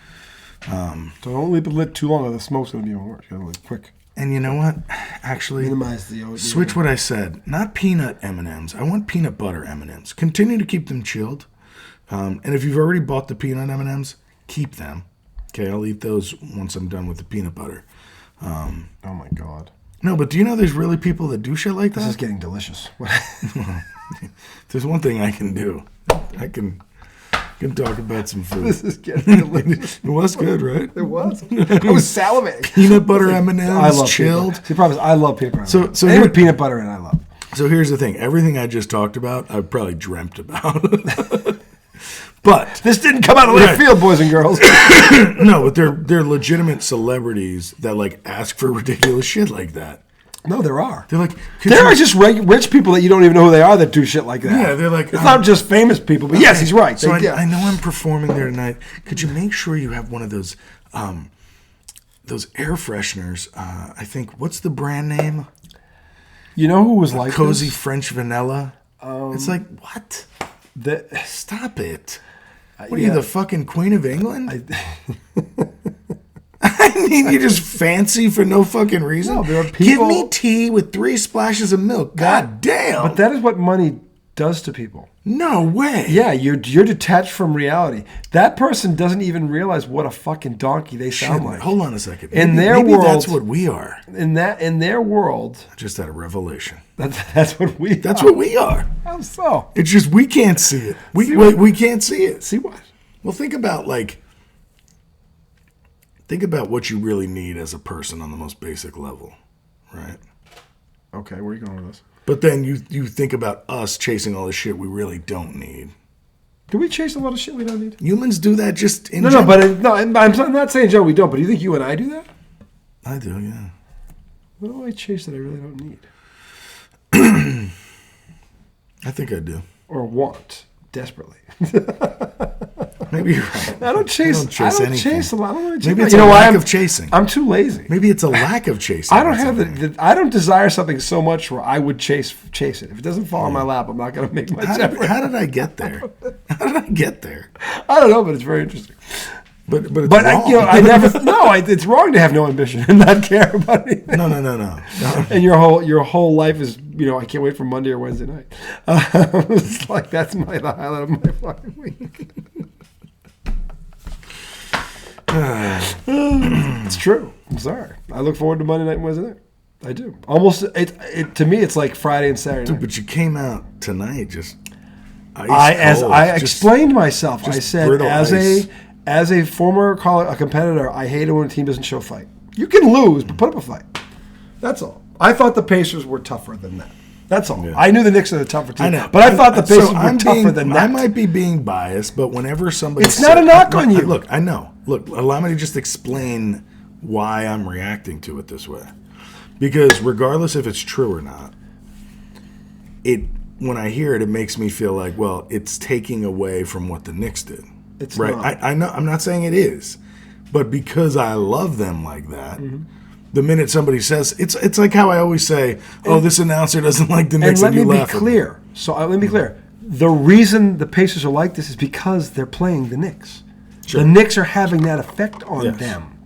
Don't leave it lit too long, or the smoke's gonna be even worse. You gotta leave it quick. And you know what? Actually, minimize the switch what I said. Not peanut M&Ms. I want peanut butter M&Ms. Continue to keep them chilled. And if you've already bought the peanut M&Ms, keep them. Okay, I'll eat those once I'm done with the peanut butter. Oh my God. No, but do you know there's really people that do shit like that? This is getting delicious. There's one thing I can do. I can talk about some food. This is getting delicious. It was good, right? It was. I was salivating. Peanut butter M&Ms, I love chilled. See, problem is, I love peanut butter. So anything with peanut butter in, I love. So here's the thing. Everything I just talked about, I've probably dreamt about. But this didn't come out of left field, boys and girls. No, but they're legitimate celebrities that like ask for ridiculous shit like that. No, there are. They're like, there are just rich people that you don't even know who they are that do shit like that. Yeah, they're like, it's not just famous people, but yes, he's right. So I know I'm performing there tonight. Could you make sure you have one of those air fresheners? I think, what's the brand name? You know who was like Cozy this? French Vanilla. It's like, what? Stop it. What are you, the fucking Queen of England? I mean, you're just fancy for no fucking reason. No, there are people... Give me tea with 3 splashes of milk. God damn. But that is what money does to people. No way. Yeah, you're detached from reality. That person doesn't even realize what a fucking donkey they sound like. Hold on a second. Maybe that's what we are. In their world, I just had a revelation. That's what we. That's what we are. How so? It's just we can't see it. We can't see it. See what? Well, think about what you really need as a person on the most basic level, right? Okay, where are you going with this? But then you think about us chasing all the shit we really don't need. Do we chase a lot of shit we don't need? Humans do that just in general. I'm not saying, Joe, we don't. But do you think you and I do that? I do, yeah. What do I chase that I really don't need? I think I do. Or want desperately. Maybe you're right. I don't chase anything. Chase a lot. Maybe it's a lack of chasing. I'm too lazy. Maybe it's a lack of chasing. I don't have I don't desire something so much where I would chase it. If it doesn't fall in my lap, I'm not going to make much effort. How did I get there? How did I get there? I don't know, but it's very interesting. But it's wrong. I never. No, it's wrong to have no ambition and not care about anything. No. And your whole life is, I can't wait for Monday or Wednesday night. It's like that's the highlight of my fucking week. It's true. I'm sorry. I look forward to Monday night and Wednesday night. I do. Almost. To me, it's like Friday and Saturday night. But you came out tonight just. Explained myself. I said as a former competitor, I hate it when a team doesn't show fight. You can lose, but put up a fight. That's all. I thought the Pacers were tougher than that. That's all. Yeah. I knew the Knicks are the tougher team. I know. But I thought the Pacers were tougher than that. I might be being biased, but whenever somebody It's not a knock on you. Look, I know. Look, allow me to just explain why I'm reacting to it this way. Because regardless if it's true or not, when I hear it, it makes me feel like, well, it's taking away from what the Knicks did. It's right. Not. I know. I'm not saying it is, but because I love them like that, the minute somebody says it's like how I always say, "Oh, this announcer doesn't like the Knicks," and you laugh. Let me be clear. The reason the Pacers are like this is because they're playing the Knicks. Sure. The Knicks are having that effect on them.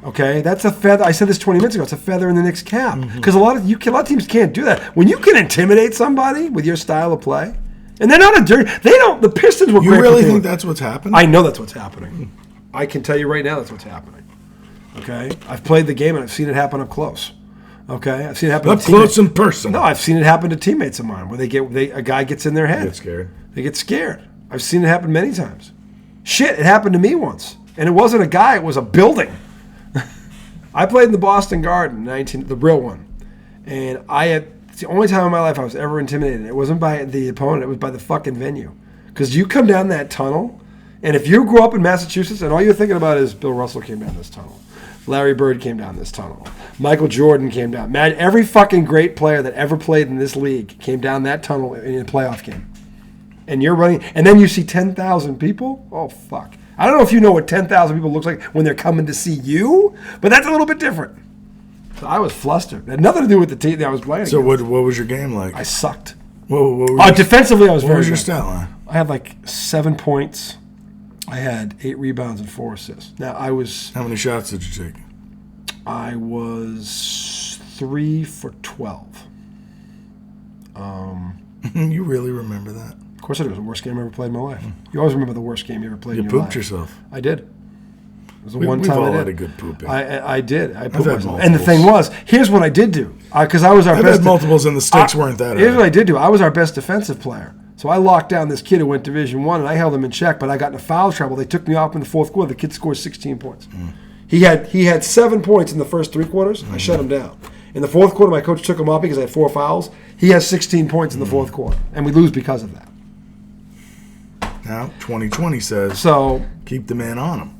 Okay, that's a feather. I said this 20 minutes ago. It's a feather in the Knicks' cap because a lot of teams can't do that. When you can intimidate somebody with your style of play, and they're not a dirty. They don't. The Pistons were. You really think that's what's happening? I know that's what's happening. I can tell you right now that's what's happening. Okay, I've played the game and I've seen it happen up close. Okay, I've seen it happen up close in person. No, I've seen it happen to teammates of mine where a guy gets in their head. Get scared. They get scared. I've seen it happen many times. Shit, it happened to me once. And it wasn't a guy, it was a building. I played in the Boston Garden, the real one. And it's the only time in my life I was ever intimidated. It wasn't by the opponent, it was by the fucking venue. Because you come down that tunnel, and if you grew up in Massachusetts and all you're thinking about is Bill Russell came down this tunnel, Larry Bird came down this tunnel, Michael Jordan came down. Man, every fucking great player that ever played in this league came down that tunnel in a playoff game. And you're running, and then you see 10,000 people? Oh, fuck. I don't know if you know what 10,000 people looks like when they're coming to see you, but that's a little bit different. So I was flustered. It had nothing to do with the team that I was playing So against. what was your game like? I sucked. Defensively, I was very good. What was your stat line? I had like 7 points. I had 8 rebounds and 4 assists. Now, I was... How many shots did you take? I was 3 for 12. You really remember that? Of course I do. It was the worst game I ever played in my life. You always remember the worst game you ever played in your life. You pooped yourself. I did. It was the one time I did. We've all had a good pooping. I did. I pooped had myself. And the thing was, here's what I did do. Because I was our I've best... had multiples and the stakes weren't that high. Here's what I did do. I was our best defensive player. So I locked down this kid who went Division I, and I held him in check, but I got into foul trouble. They took me off in the fourth quarter. The kid scored 16 points. He had 7 points in the first 3 quarters. I shut him down. In the fourth quarter, my coach took him off because I had 4 fouls. He has 16 points in the fourth quarter, and we lose because of that. Now, 2020 says, keep the man on him.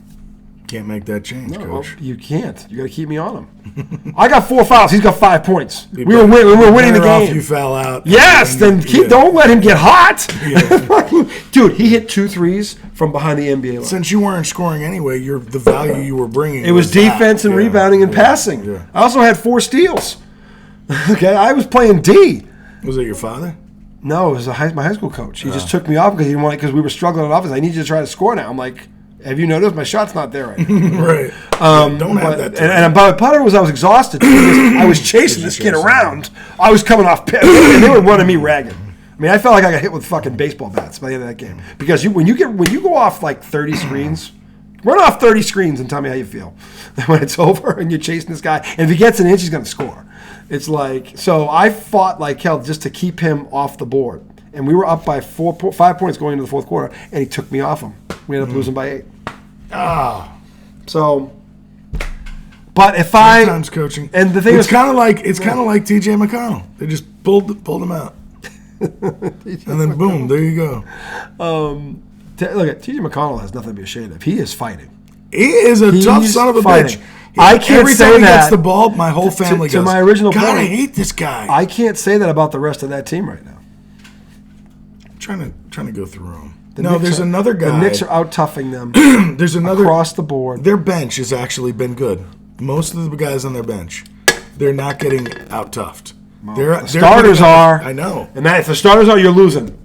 Can't make that change, Coach. Well, you can't. You got to keep me on him. I got 4 fouls. He's got 5 points. We were winning the game. Off you foul out. Yes, then don't let him get hot. Yeah. Dude, he hit 2 threes from behind the NBA line. Since you weren't scoring anyway, the value you were bringing. It was defense and rebounding and passing. Yeah. I also had 4 steals. Okay, I was playing D. Was it your father? No, it was my high school coach. He just took me off because he didn't want because we were struggling on offense. I need you to try to score now. I'm like, have you noticed my shot's not there right now? Right. Don't have that. And by the putter was I was exhausted. I was chasing this kid around. I was coming off pit, and they were running me ragged. I mean, I felt like I got hit with fucking baseball bats by the end of that game because when you go off like 30 screens, run off 30 screens and tell me how you feel when it's over and you're chasing this guy. And if he gets an inch, he's going to score. It's like so. I fought like hell just to keep him off the board, and we were up by 5 points going into the fourth quarter, and he took me off him. We ended up losing by 8. So, but if sometimes coaching, and the thing it's kind of like T.J. McConnell. They just pulled him out, and then boom, there you go. Look at T.J. McConnell has nothing to be ashamed of. He is fighting. He is a tough son of a bitch. I can't Every say time he that gets the ball, my whole family to goes, my original God, point. I hate this guy. I can't say that about the rest of that team right now. I'm trying to go through them. There's another guy. The Knicks are out toughing them. There's another across the board. Their bench has actually been good. Most of the guys on their bench, they're not getting out toughed. The starters are. I know. And if the starters are, you're losing.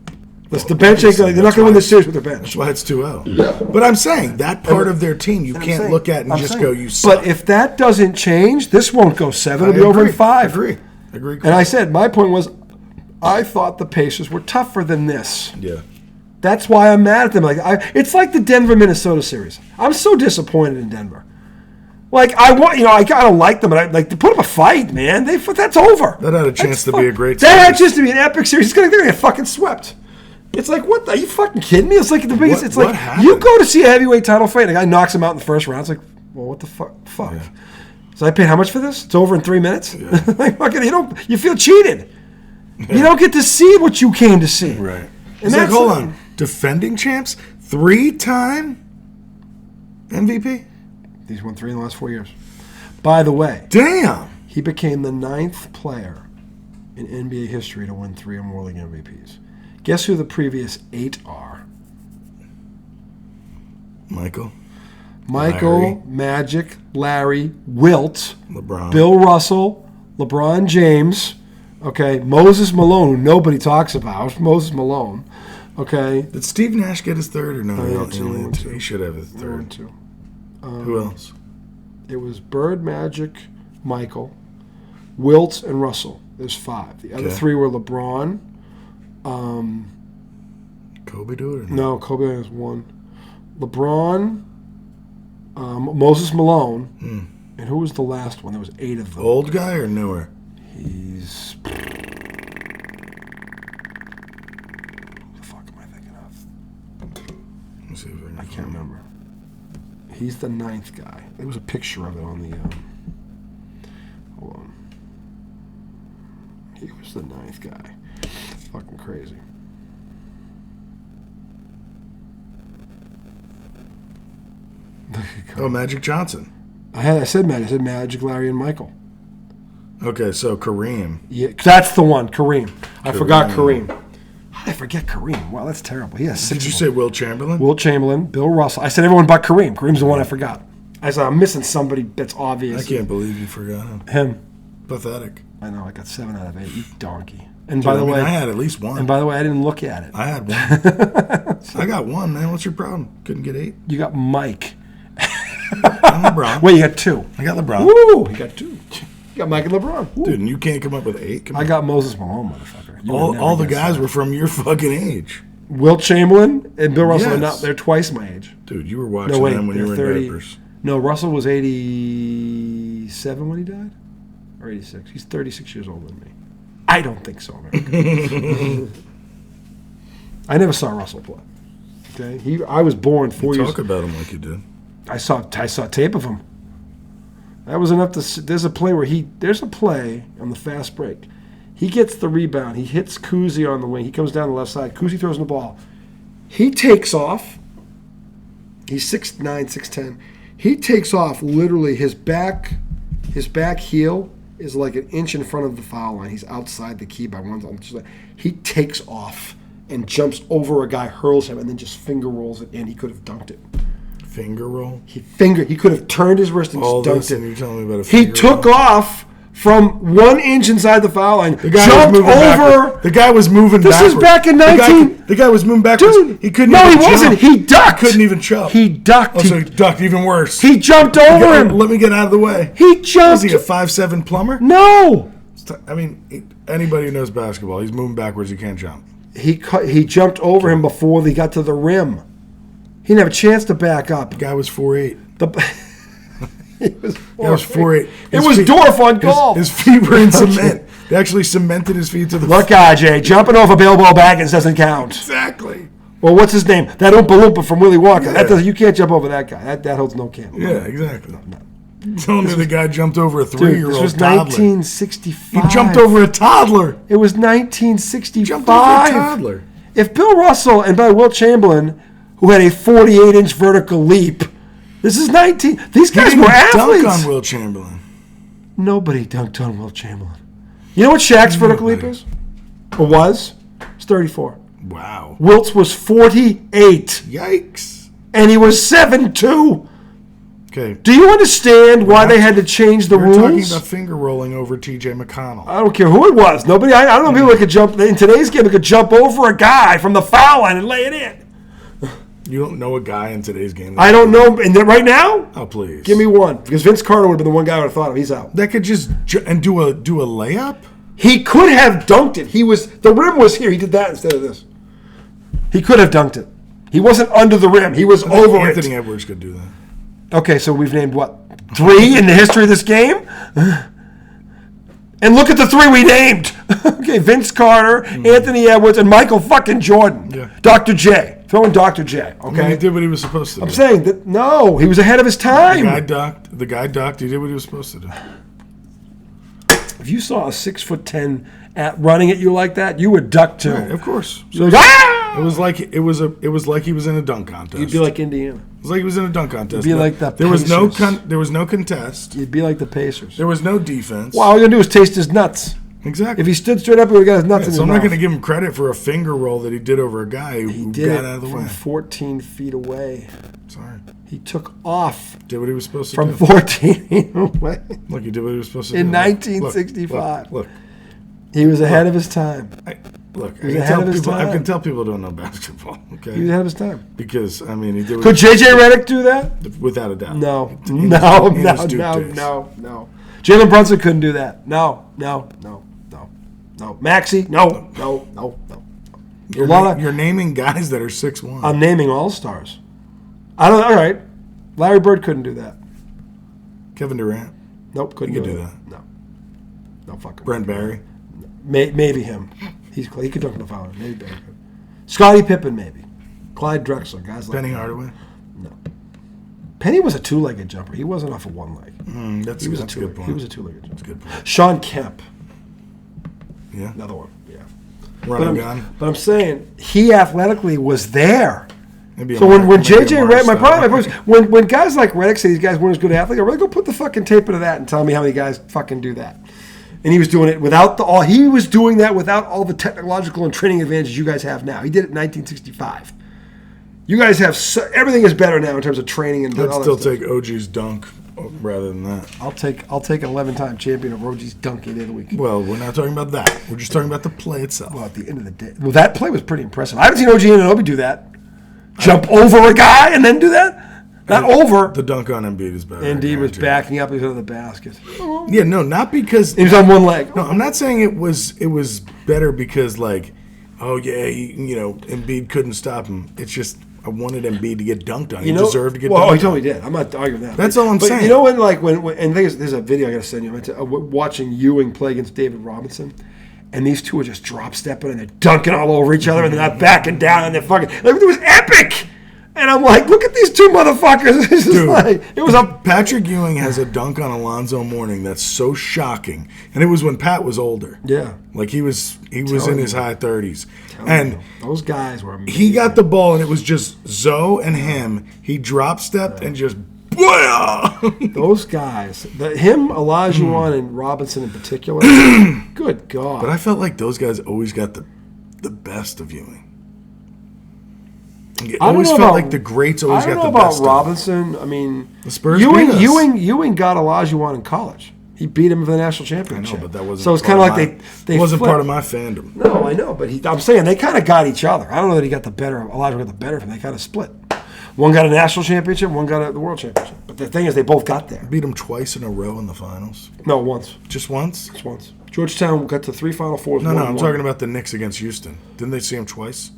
The bench ain't going. They're not going to win the series with their bench. That's why it's 2-0. Yeah. But I'm saying that part of their team you can't look at and just go, you suck. But if that doesn't change, this won't go 7. It'll be over in 5. Agree. And I said my point was, I thought the Pacers were tougher than this. Yeah. That's why I'm mad at them. It's like the Denver-Minnesota series. I'm so disappointed in Denver. Like I gotta like them, but I like to put up a fight, man. That's over. That had a chance to be a great series. That had just to be an epic series. They're gonna get fucking swept. It's like, what? Are you fucking kidding me? It's like the biggest. It's like happened? You go to see a heavyweight title fight, and a guy knocks him out in the first round. It's like, well, what the fuck? Yeah. So I paid how much for this? It's over in 3 minutes. Yeah. Like fucking, you feel cheated. Yeah. You don't get to see what you came to see. Right. And that's hold on, defending champs, 3-time MVP. He's won 3 in the last 4 years. By the way, damn, he became the 9th player in NBA history to win 3 or more league MVPs. Guess who the previous 8 are? Michael, Larry. Magic, Larry, Wilt, LeBron, Bill Russell, LeBron James, okay, Moses Malone, who nobody talks about, Moses Malone, okay. Did Steve Nash get his 3rd or no? He should have his 3rd. Who else? It was Bird, Magic, Michael, Wilt, and Russell. There's 5. The other 3 were LeBron. Kobe do it or no? Kobe has 1. LeBron, Moses Malone, and who was the last one? There was 8 of them. Old guy or newer? He's... Who the fuck am I thinking see if I can't remember. He's the 9th guy. There was a picture of it on the. Hold on. He was the 9th guy. Fucking crazy. Oh, Magic Johnson. I said Magic. I said Magic, Larry, and Michael. Okay, so Kareem. Yeah, that's the one, Kareem. I forgot Kareem. How did I forget Kareem? Wow, that's terrible. He has 6. Did you say Will Chamberlain? Will Chamberlain, Bill Russell. I said everyone but Kareem. Kareem's the one I forgot. I said I'm missing somebody that's obvious. I can't believe you forgot him. Him. Pathetic. I know. I got 7 out of 8. You donkey. And by the way, I had at least 1. And by the way, I didn't look at it. I had 1. I got 1, man. What's your problem? Couldn't get 8. You got Mike. And LeBron. Wait, you got 2. I got LeBron. Woo! You got 2. You got Mike and LeBron. Woo. Dude, and you can't come up with 8? I got Moses Malone, motherfucker. All the guys were from your fucking age. Will Chamberlain and Bill Russell Yes. are not. They're twice my age. Dude, you were watching them when you were 30. in diapers. No, Russell was 87 when he died? Or 86. He's 36 years older than me. I don't think so, America. I never saw Russell play. Okay, I was born 4 years. Talk about him like you did. I saw tape of him. That was enough to. There's a play on the fast break. He gets the rebound. He hits Kuzi on the wing. He comes down the left side. Kuzi throws him the ball. He takes off. He's 6'9", 6'10". He takes off. Literally, his back heel is like an inch in front of the foul line. He's outside the key by 1 inch. He takes off and jumps over a guy, hurls him, and then just finger rolls it in. He could have dunked it. Finger roll? He could have turned his wrist and just dunked it. And you're telling me about a finger He took off from 1 inch inside the foul line. The guy jumped was moving over. Backward. The guy was moving This backwards. is back in 19. The guy was moving backwards. Dude, he couldn't. No, even he wasn't. Jump. He ducked. He couldn't even jump. He ducked. Oh, so he ducked even worse. He jumped over him. Let me get out of the way. He jumped. Was he a 5'7" plumber? No. I mean, anybody who knows basketball, he's moving backwards. He can't jump. He jumped over him before they got to the rim. He didn't have a chance to back up. The guy was 4'8". He was 4'8". It was Dorf on golf. His feet were in cement. They actually cemented his feet to the Look, RJ, jumping over Bilbo Baggins doesn't count. Exactly. Well, what's his name? That Oompa Loompa from Willy Wonka. Yeah. You can't jump over that guy. That holds no candle. Yeah, exactly. No. Telling me the guy jumped over a 3-year-old This was toddler. 1965. He jumped over a toddler. It was 1965. Jumped over a toddler. If Bill Russell and by Will Chamberlain, who had a 48-inch vertical leap, this is 19. These guys were athletes. Dunk on Will Chamberlain. Nobody dunked on Will Chamberlain. You know what Shaq's vertical leap is? Or was? It's 34. Wow. Wilt's was 48. Yikes. And he was 7'2". Okay. Do you understand why they had to change the rules? We're talking about finger rolling over T.J. McConnell. I don't care who it was. Nobody. I don't know people that could jump in today's game. That could jump over a guy from the foul line and lay it in. You don't know a guy in today's game. I don't know. And right now, oh please, give me one because Vince Carter would have been the one guy I would have thought of. He's out. That could just and do a layup. He could have dunked it. The rim was here. He did that instead of this. He could have dunked it. He wasn't under the rim. He was over it. Anthony Edwards could do that. Okay, so we've named what? 3 in the history of this game? And look at the 3 we named. Okay, Vince Carter, Anthony Edwards, and Michael fucking Jordan. Yeah. Dr. J. Throw in Dr. J. Okay? I mean, he did what he was supposed to do. I'm saying that, no, he was ahead of his time. The guy ducked. He did what he was supposed to do. If you saw a 6'10" running at you like that, you would duck too. Right, of course. Like, ah! It was like he was in a dunk contest. You'd be like Indiana. It was like he was in a dunk contest. You'd be like the there was Pacers. There was no contest. You'd be like the Pacers. There was no defense. Well, all you're gonna do is taste his nuts. Exactly. If he stood straight up, he would have got his nuts in his so I'm mouth. not going to give him credit for a finger roll that he did over a guy who got out of the way. From 14 feet away. Sorry. He took off. Did what he was supposed to from do. From 14 feet away. Look, he did what he was supposed to do. In 1965. Look. He was ahead of his time. I can tell people don't know basketball. Okay. He was ahead of his time. Because, I mean, he did. Could J.J. Redick do that? Without a doubt. No. No. Jalen Brunson couldn't do that. No. Maxey? No. You're naming guys that are 6'1". I'm naming all-stars. All right. Larry Bird couldn't do that. Kevin Durant? Nope, couldn't do that. No fucking. Brent Barry? Maybe him. He could dunk in the foul. Maybe Barry could. Scottie Pippen, maybe. Clyde Drexler, guys like Penny that. Hardaway? No. Penny was a two-legged jumper. He wasn't off of one leg. That's a good point. He was a two-legged jumper. That's a good point. Sean Kemp. Yeah. Another one. Yeah. Run and gun. But I'm saying he athletically was there. Maybe So when JJ Redick, my problem is when guys like Redick say these guys weren't as good athletes, I really go put the fucking tape into that and tell me how many guys fucking do that. And he was doing it without he was doing that without all the technological and training advantages you guys have now. He did it in 1965. You guys have everything is better now in terms of training and. I'd still take OG's dunk rather than that. I'll take an 11-time champion of OG's dunk any day of the week. Well, we're not talking about that. We're just talking about the play itself. Well, at the end of the day, that play was pretty impressive. I haven't seen OG Anunoby do that. Jump over a guy and then do that. Not over. The dunk on Embiid is better. Embiid was backing up into the basket. Yeah, no, not because he was on one leg. No, I'm not saying it was better because like, oh yeah, Embiid couldn't stop him. It's just I wanted Embiid to get dunked on. He deserved to get dunked on. Oh, he totally did. I'm not arguing that. That's all I'm saying. You know when and there's a video I got to send you. Watching Ewing play against David Robinson. And these two are just drop stepping and they're dunking all over each other and they're not backing down and they're fucking. It was epic. And I'm like, look at these two motherfuckers. It's just like, it was Patrick Ewing has a dunk on Alonzo Mourning that's so shocking, and it was when Pat was older. Yeah, like he was in his high 30s, and those guys were amazing. He got the ball and it was just Zoe and him. He drop stepped and just. Those guys, him, Olajuwon, and Robinson in particular. Good God! But I felt like those guys always got the best of Ewing. It always felt like the greats always got the best. I don't know about Robinson. I mean, the Spurs Ewing got Olajuwon in college. He beat him for the national championship. I know, but that wasn't. So it's kind of like they wasn't flipped. Part of my fandom. No, I know, but I'm saying they kind of got each other. I don't know that he got the better. Olajuwon got the better of him. They kind of split. One got a national championship, one got the world championship. But the thing is, they both got there. Beat him twice in a row in the finals. No, once. Just once? Just once. Georgetown got to 3 Final Fours. No, I'm talking about the Knicks against Houston. Didn't they see him twice?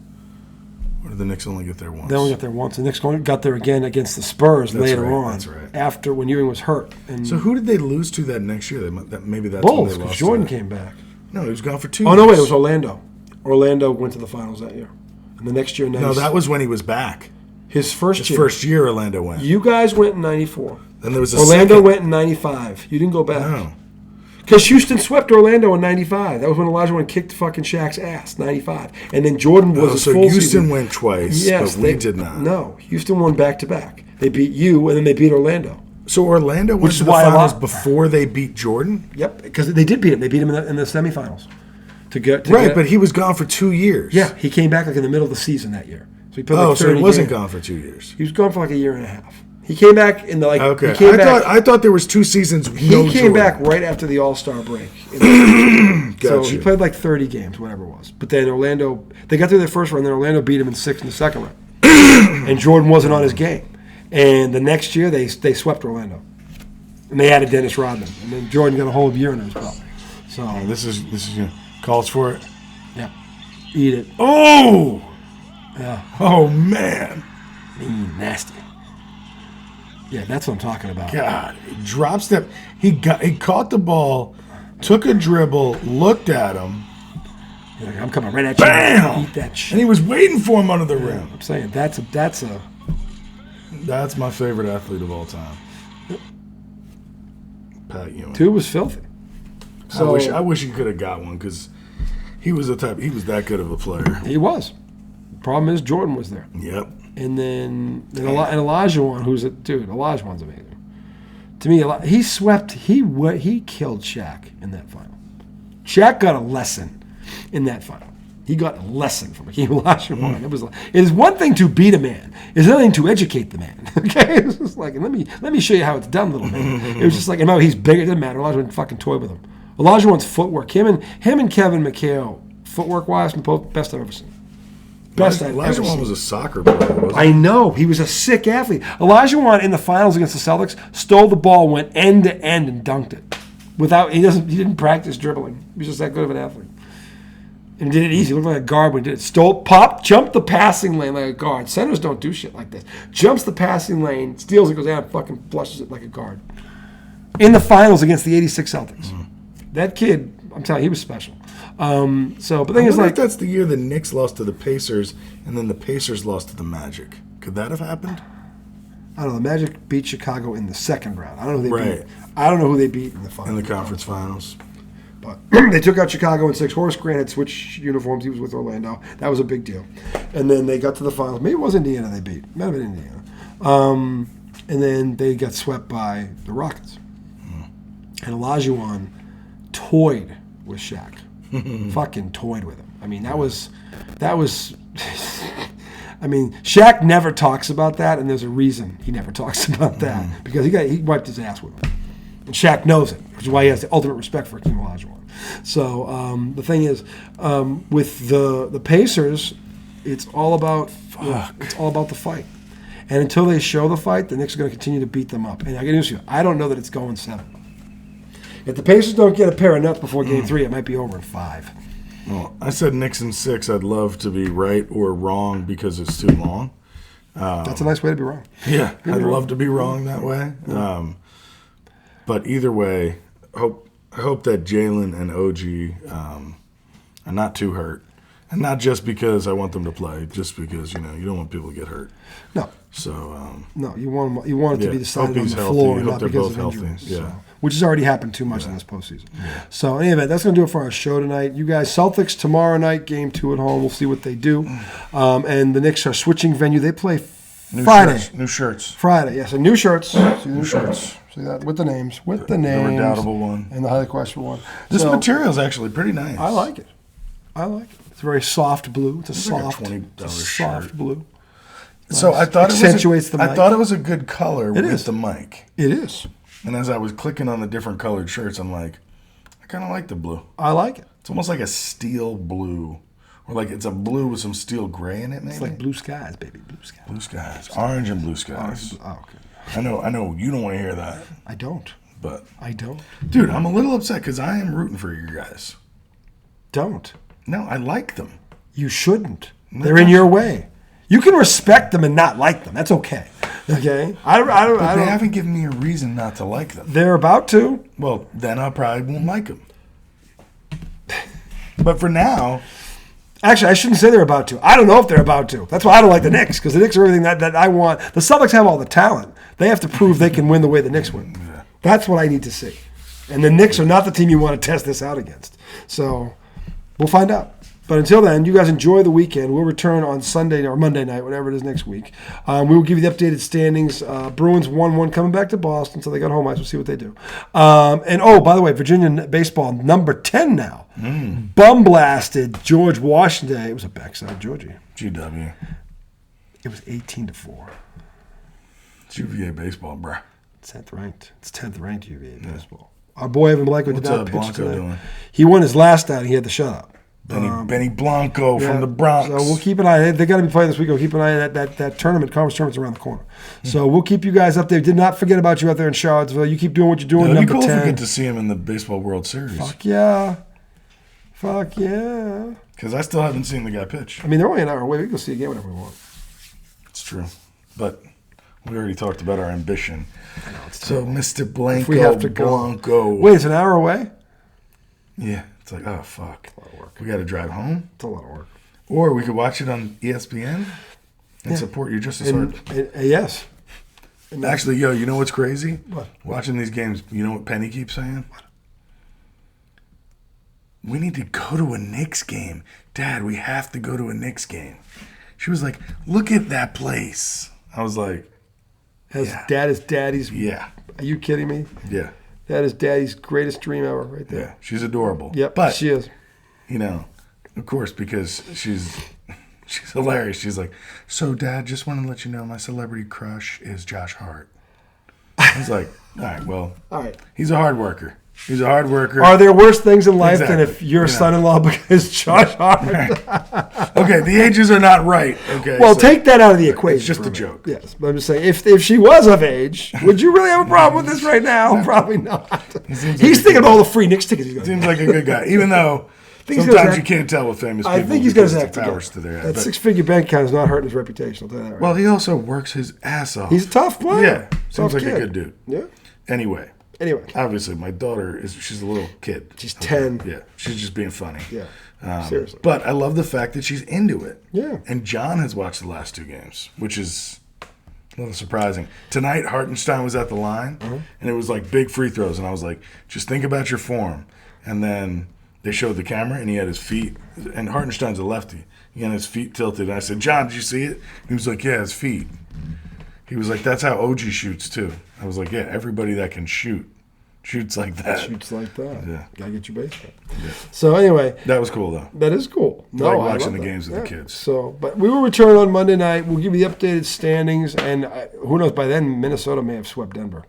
Or did the Knicks only get there once? They only got there once. The Knicks got there again against the Spurs later on. That's right. After when Ewing was hurt. And so who did they lose to that next year? Maybe that's Bulls, when they lost. Jordan came back. No, he was gone for 2 years. Oh, no, wait, it was Orlando. Orlando went to the finals that year. And the next year, no, that was when he was back. His first year, Orlando went. You guys went in 94. Then there was Orlando went in 95. You didn't go back. No. Because Houston swept Orlando in 95. That was when Olajuwon kicked fucking Shaq's ass, 95. And then Jordan was his full Houston season. Went twice, but we did not. No, Houston won back-to-back. They beat you, and then they beat Orlando. So Orlando went to the finals before they beat Jordan? Yep, because they did beat him. They beat him in the semifinals. But he was gone for 2 years. Yeah, he came back like in the middle of the season that year. So he played so he wasn't gone for 2 years. He was gone for like a year and a half. He came back in the Okay, I thought there was 2 seasons. He came back right after the All-Star break. So he played like 30 games, whatever it was. But then Orlando, they got through their first round. Then Orlando beat him in 6 in the second round, and Jordan wasn't on his game. And the next year they swept Orlando, and they added Dennis Rodman, and then Jordan got a whole year in his belt. So this is calls for it. Yeah, eat it. Oh. Yeah. Oh, man. Nasty. Yeah, that's what I'm talking about. God, drop step. He caught the ball, took a dribble, looked at him. Like, I'm coming right at you. Bam! Eat that shit. And he was waiting for him under the rim. I'm saying that's my favorite athlete of all time. Pat Ewing. 2 was filthy. So I wish he could have got one because he was that good of a player. He was. Problem is, Jordan was there. Yep. And then Olajuwon, Olajuwon's amazing. To me, he swept. He killed Shaq in that final. Shaq got a lesson in that final. He got a lesson from Hakeem Olajuwon. It is one thing to beat a man. It's another thing to educate the man. Okay, it's just like, let me show you how it's done, little man. It was just like, and now he's bigger. It doesn't matter. Olajuwon fucking toyed with him. Olajuwon's footwork, him and Kevin McHale, footwork wise, both best I've ever seen. Olajuwon was a soccer player, wasn't he? I know. He was a sick athlete. Olajuwon in the finals against the Celtics stole the ball, went end to end, and dunked it. He didn't practice dribbling. He was just that good of an athlete. And he did it easy. He looked like a guard when he did it. Jumped the passing lane like a guard. Centers don't do shit like this. Jumps the passing lane, steals it, goes down, and fucking flushes it like a guard. In the finals against the 86 Celtics. That kid I'm telling you, he was special. But the thing is, like, that's the year the Knicks lost to the Pacers, and then the Pacers lost to the Magic. Could that have happened? I don't know. The Magic beat Chicago in the second round. I don't know who they beat. I don't know who they beat in the final. In the conference finals. But they took out Chicago in 6. Horace Grant had switched uniforms. He was with Orlando. That was a big deal. And then they got to the finals. Maybe it was Indiana they beat. It might have been Indiana. And then they got swept by the Rockets. And Olajuwon toyed with Shaq. Fucking toyed with him. I mean, that was I mean, Shaq never talks about that, and there's a reason he never talks about that. Because he wiped his ass with him. And Shaq knows it, which is why he has the ultimate respect for Hakeem Olajuwon. So the thing is, with the Pacers, it's all about the fight. And until they show the fight, the Knicks are going to continue to beat them up. And I can you, I don't know that it's going 7. If the Pacers don't get a pair of nuts before Game 3, it might be over in 5. Well, I said Knicks in 6. I'd love to be right or wrong because it's too long. That's a nice way to be wrong. Yeah, I'd love to be wrong that way. But either way, I hope that Jalen and OG are not too hurt. And not just because I want them to play, just because, you don't want people to get hurt. No. So no, you want it to be decided on the floor, and not because of injuries. Yeah. So, which has already happened too much in this postseason. Yeah. So anyway, that's going to do it for our show tonight. You guys, Celtics tomorrow night, Game 2 at home. We'll see what they do. And the Knicks are switching venue. They play Friday. New shirts. Friday, yes, and new shirts. See new shirts. See that with the names, the redoubtable one and the highly questionable one. This material is actually pretty nice. I like it. It's a very soft blue. It's like a $20 soft blue. So I thought accentuates the mic. I thought it was a good color with the mic. It is. And as I was clicking on the different colored shirts, I'm like, I kind of like the blue. I like it. It's almost like a steel blue. Or like it's a blue with some steel gray in it, maybe? It's like blue skies, baby. Blue skies. Blue skies. Orange and blue skies. Okay. I know you don't want to hear that. I don't. But I don't. Dude, I'm a little upset because I am rooting for you guys. Don't. No, I like them. You shouldn't. They're in your way. You can respect them and not like them. That's okay. Okay? I don't. They haven't given me a reason not to like them. They're about to. Well, then I probably won't like them. But for now... Actually, I shouldn't say they're about to. I don't know if they're about to. That's why I don't like the Knicks, because the Knicks are everything that I want. The Celtics have all the talent. They have to prove they can win the way the Knicks win. Yeah. That's what I need to see. And the Knicks are not the team you want to test this out against. So we'll find out. But until then, you guys enjoy the weekend. We'll return on Sunday or Monday night, whatever it is next week. We will give you the updated standings. Bruins 1-1 coming back to Boston, so they got home ice. We'll see what they do. And by the way, Virginia baseball, number 10 now. Bum blasted George Washington. It was a backside Georgie. GW. It was 18-4. It's UVA baseball, bro. 10th ranked. It's 10th ranked UVA baseball. Our boy Evan Blanco did not pitch Blanco tonight. Doing? He won his last out, and he had the shutout. Benny Blanco from the Bronx. So we'll keep an eye. They got to be playing this week. We'll keep an eye on that tournament. Conference tournament's around the corner. So we'll keep you guys up there. Did not forget about you out there in Charlottesville. You keep doing what you're doing. It'd be number cool 10. if we get to see him in the Baseball World Series. Fuck yeah. Because I still haven't seen the guy pitch. I mean, they're only an hour away. We can go see a game whenever we want. It's true. But we already talked about our ambition. I know, it's so, Mr. Blanco, if we have to Blanco. Wait, it's an hour away? Yeah. It's like, oh, fuck. It's a lot of work. We got to drive home? It's a lot of work. Or we could watch it on ESPN and support you just as hard. Yes. Actually, you know what's crazy? What? Watching these games, you know what Penny keeps saying? What? We need to go to a Knicks game. Dad, we have to go to a Knicks game. She was like, look at that place. I was like, Dad is Daddy's. Yeah. Are you kidding me? Yeah. That is Daddy's greatest dream ever right there. Yeah. She's adorable. Yep, but, she is. Of course, because she's hilarious. She's like, so, Dad, just want to let you know my celebrity crush is Josh Hart. I was like, all right. He's a hard worker. Are there worse things in life than if your son-in-law is Josh Hart? Okay, the ages are not right. Okay. Well, take that out of the equation. It's just a joke. Yes, but I'm just saying, if she was of age, would you really have a problem with this right now? Probably not. He's thinking of all the free Knicks tickets he's going to Seems like a good guy, even though sometimes you can't tell with famous people. I think he's got his act powers to their head. That six-figure bank account is not hurting his reputation. I'll tell you that right. Well, he also works his ass off. He's a tough player. Yeah, seems like a good dude. Yeah. Anyway, anyway. Obviously, my daughter she's a little kid. She's 10. Yeah, she's just being funny. Yeah, seriously. But I love the fact that she's into it. Yeah. And John has watched the last 2 games, which is a little surprising. Tonight, Hartenstein was at the line, and it was like big free throws. And I was like, just think about your form. And then they showed the camera, and he had his feet. And Hartenstein's a lefty. He had his feet tilted. And I said, John, did you see it? He was like, yeah, his feet. He was like, that's how OG shoots, too. I was like, yeah, everybody that can shoots like that. Shoots like that. Yeah. Gotta get your baseball. Yeah. So anyway. That was cool, though. That is cool. No, I like watching the games with the kids. So, but we will return on Monday night. We'll give you the updated standings, and who knows, by then Minnesota may have swept Denver.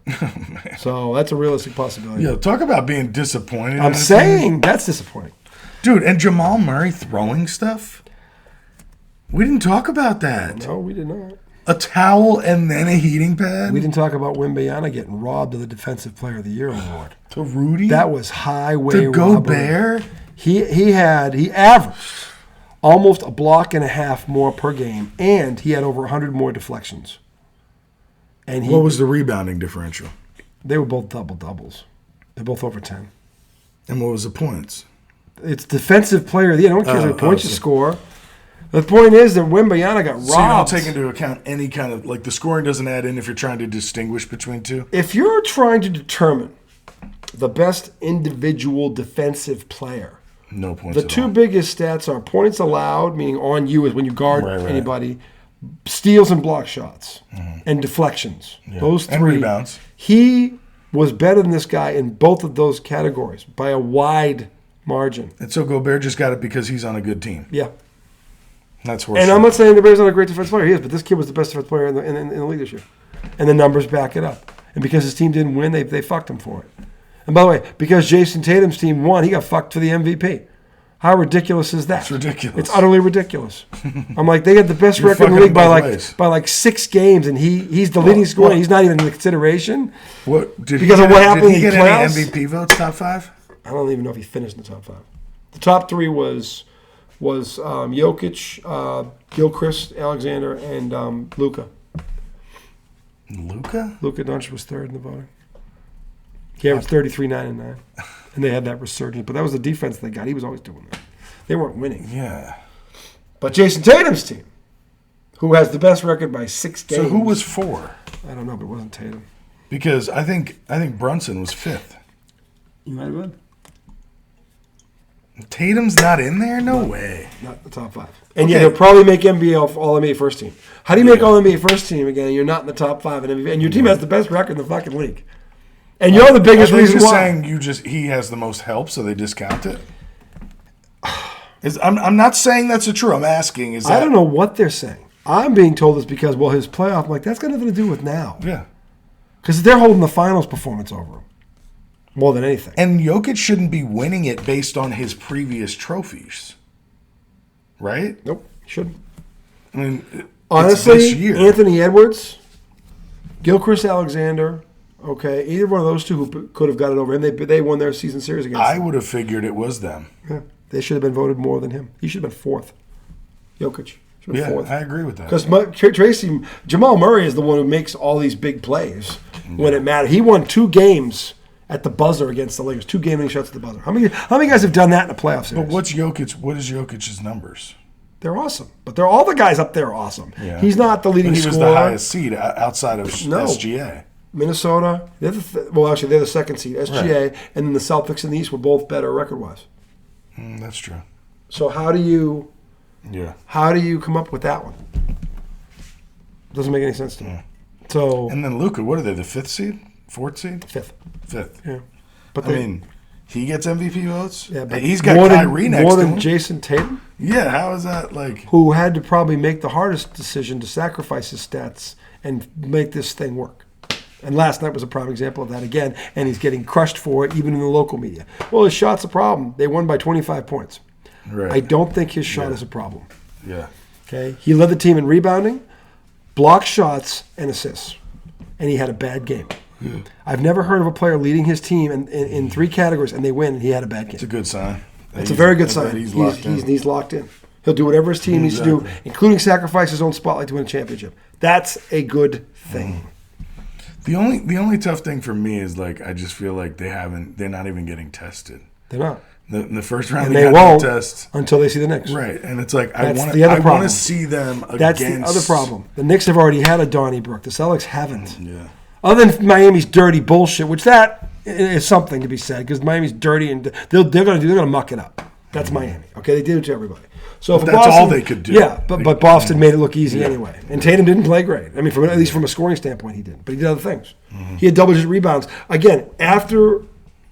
So that's a realistic possibility. Yeah, talk about being disappointed. I'm saying that's disappointing. Dude, and Jamal Murray throwing stuff? We didn't talk about that. No, we did not. A towel and then a heating pad? We didn't talk about Wembanyama getting robbed of the Defensive Player of the Year award. To Rudy? That was highway to Gobert? He averaged almost a block and a half more per game, and he had over 100 more deflections. And what was the rebounding differential? They were both double-doubles. They're both over 10. And what was the points? It's Defensive Player of the Year. I don't care how many points you score. The point is that Wembanyama got robbed. So you don't take into account any kind of, like the scoring doesn't add in if you're trying to distinguish between two? If you're trying to determine the best individual defensive player, no points the two biggest stats are points allowed, meaning on you is when you guard anybody, steals and block shots, and deflections. Yeah. Those 3. And rebounds. He was better than this guy in both of those categories by a wide margin. And so Gobert just got it because he's on a good team. Yeah. That's and I'm not saying Gobert's not a great defensive player. He is, but this kid was the best defensive player in the league this year. And the numbers back it up. And because his team didn't win, they fucked him for it. And by the way, because Jason Tatum's team won, he got fucked for the MVP. How ridiculous is that? It's ridiculous. It's utterly ridiculous. I'm like, they had the best record in the league by like 6 games, and he's the leading scorer. He's not even in the consideration. What what happened in the playoffs? Did he get any MVP votes? Top 5? I don't even know if he finished in the top 5. The top 3 was Jokic, Gilchrist, Alexander, and Luka. Luka? Luka Doncic was 3rd in the voting. He averaged 33, 9, and 9. And they had that resurgence. But that was the defense they got. He was always doing that. They weren't winning. Yeah. But Jason Tatum's team, who has the best record by 6 games. So who was 4? I don't know, but it wasn't Tatum. Because I think Brunson was 5th. You might have been. Tatum's not in there? No way. Not the top 5. And yet he'll probably make NBA All-NBA first team. How do you make All-NBA first team again and you're not in the top 5 in NBA? And your team has the best record in the fucking league. And you're the biggest reason why. Saying he has the most help, so they discount it? I'm not saying that's true. I'm asking. I don't know what they're saying. I'm being told it's because, his playoff, I'm like, that's got nothing to do with now. Yeah. Because they're holding the finals performance over him. More than anything. And Jokic shouldn't be winning it based on his previous trophies. Right? Nope. Shouldn't. I mean, honestly, this year. Anthony Edwards, Gilchrist Alexander, either one of those two who could have got it over him. They won their season series against I would have figured it was them. Yeah. They should have been voted more than him. He should have been 4th. Jokic. Should have been 4th. I agree with that. Because Jamal Murray is the one who makes all these big plays when it mattered. He won 2 games at the buzzer against the Lakers. 2 game-winning shots at the buzzer. How many guys have done that in a playoff series? But what is Jokic's numbers? They're awesome. But all the guys up there are awesome. Yeah. He's not the leading scorer. He was the highest seed outside of SGA. Minnesota, they're the 2nd seed. SGA, and then the Celtics and the East were both better record-wise. That's true. So how do you come up with that one? Doesn't make any sense to me. So and then Luka, what are they? The 5th seed, 4th seed, 5th. Yeah, but he gets MVP votes. Yeah, but he's got Kyrie next to him. More than Jason Tatum. Yeah, how is that like? Who had to probably make the hardest decision to sacrifice his stats and make this thing work. And last night was a prime example of that again, and he's getting crushed for it even in the local media. Well, his shot's a problem. They won by 25 points. Right. I don't think his shot is a problem. Yeah. Okay. He led the team in rebounding, block shots, and assists. And he had a bad game. Yeah. I've never heard of a player leading his team in 3 categories and they win and he had a bad game. It's a good sign. It's a very good sign. He's locked in. He's locked in. He'll do whatever his team needs to do, including sacrifice his own spotlight to win a championship. That's a good thing. The only tough thing for me is like I just feel like they're not even getting tested. They're not. In the first round, and they won't test until they see the Knicks. Right, and it's like I want to see them against. That's the other problem. The Knicks have already had a Donnybrook. The Celtics haven't. Yeah. Other than Miami's dirty bullshit, which that is something to be said because Miami's dirty and they're gonna muck it up. That's Miami. Okay, they did it to everybody. So that's Boston, all they could do. Yeah, but Boston made it look easy anyway. And Tatum didn't play great. I mean, at least from a scoring standpoint, he didn't. But he did other things. Mm-hmm. He had double-digit rebounds. Again, after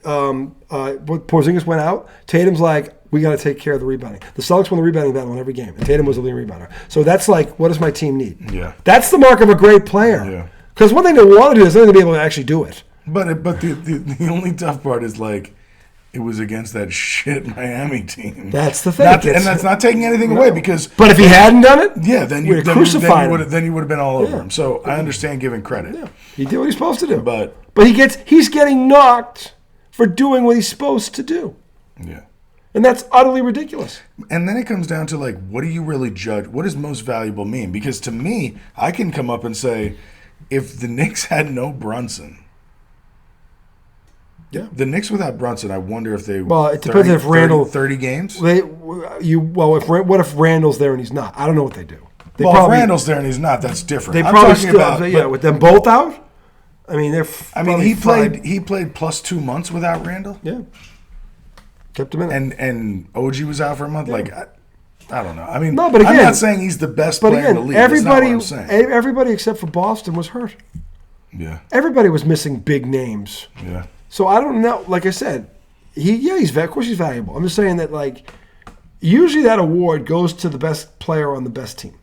Porzingis went out, Tatum's like, we got to take care of the rebounding. The Celtics won the rebounding battle in every game, and Tatum was the leading rebounder. So that's like, what does my team need? Yeah. That's the mark of a great player. Yeah. Because one thing they want to do is they need to be able to actually do it. But the only tough part is like, it was against that shit Miami team. That's the thing. And that's not taking anything away because... But if he hadn't done it, then you would have been all over him. So I understand giving credit. Yeah. He did what he's supposed to do. But he's getting knocked for doing what he's supposed to do. Yeah. And that's utterly ridiculous. And then it comes down to like, what do you really judge? What does most valuable mean? Because to me, I can come up and say, if the Knicks had no Brunson... Yeah, the Knicks without Brunson, I wonder if they. Well, it depends if Randall 30 games. What if Randall's there and he's not? I don't know what they do. If Randall's there and he's not, that's different. They probably still, with them both out. I mean, he played plus 2 months without Randall. Yeah, kept him in. And OG was out for a month. Yeah. Like, I don't know. I mean, no, but again, I'm not saying he's the best player in the league. Everybody except for Boston was hurt. Yeah, everybody was missing big names. Yeah. So I don't know. Like I said, of course he's valuable. I'm just saying that like usually that award goes to the best player on the best team.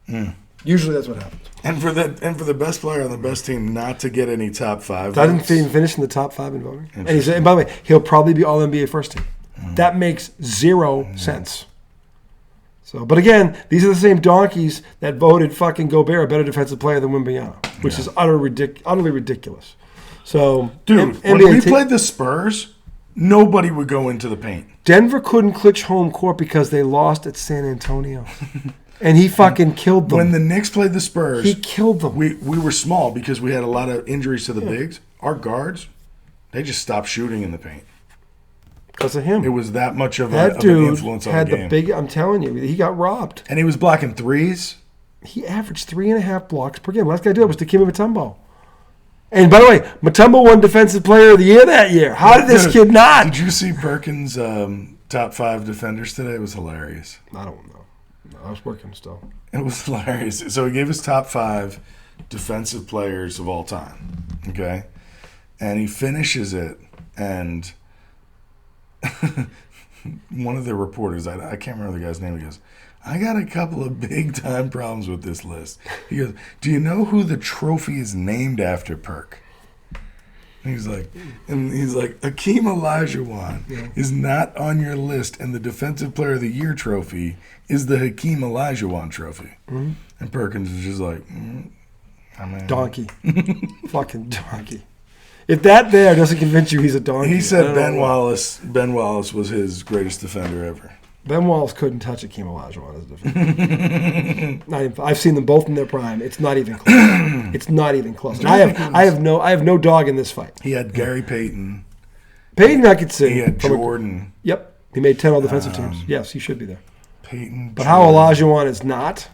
Mm. Usually that's what happens. And for the best player on the best team not to get any top 5. I didn't finish in the top 5 in voting. And by the way, he'll probably be all NBA first team. Mm. That makes zero sense. So, but again, these are the same donkeys that voted fucking Gobert a better defensive player than Wembanyama, which is utterly ridiculous. So, dude, when we played the Spurs, nobody would go into the paint. Denver couldn't clinch home court because they lost at San Antonio. And he fucking killed them. When the Knicks played the Spurs, he killed them. We were small because we had a lot of injuries to the bigs. Our guards, they just stopped shooting in the paint. Because of him. It was that much of an influence on the game. I'm telling you, he got robbed. And he was blocking threes. He averaged 3.5 blocks per game. Last guy to do it was Dikembe Mutombo. And by the way, Mutombo won Defensive Player of the Year that year. How did this kid not? Did you see Perkins' top 5 defenders today? It was hilarious. I don't know. No, I was working still. It was hilarious. So he gave his top 5 defensive players of all time. Okay? And he finishes it, and one of the reporters, I can't remember the guy's name, he goes, I got a couple of big-time problems with this list. He goes, do you know who the trophy is named after, Perk? And he's like, Hakeem Olajuwon is not on your list, and the Defensive Player of the Year trophy is the Hakeem Olajuwon trophy. Mm-hmm. And Perkins is just like, donkey. Fucking donkey. If that there doesn't convince you he's a donkey. He said Ben Wallace was his greatest defender ever. Ben Wallace couldn't touch Hakeem Olajuwon as a defender. I've seen them both in their prime. It's not even close. It's not even close. I have no dog in this fight. He had Gary Payton. Payton, I could see. He had Jordan. Yep. He made 10 all-defensive teams. Yes, he should be there. Payton. But how Olajuwon is not?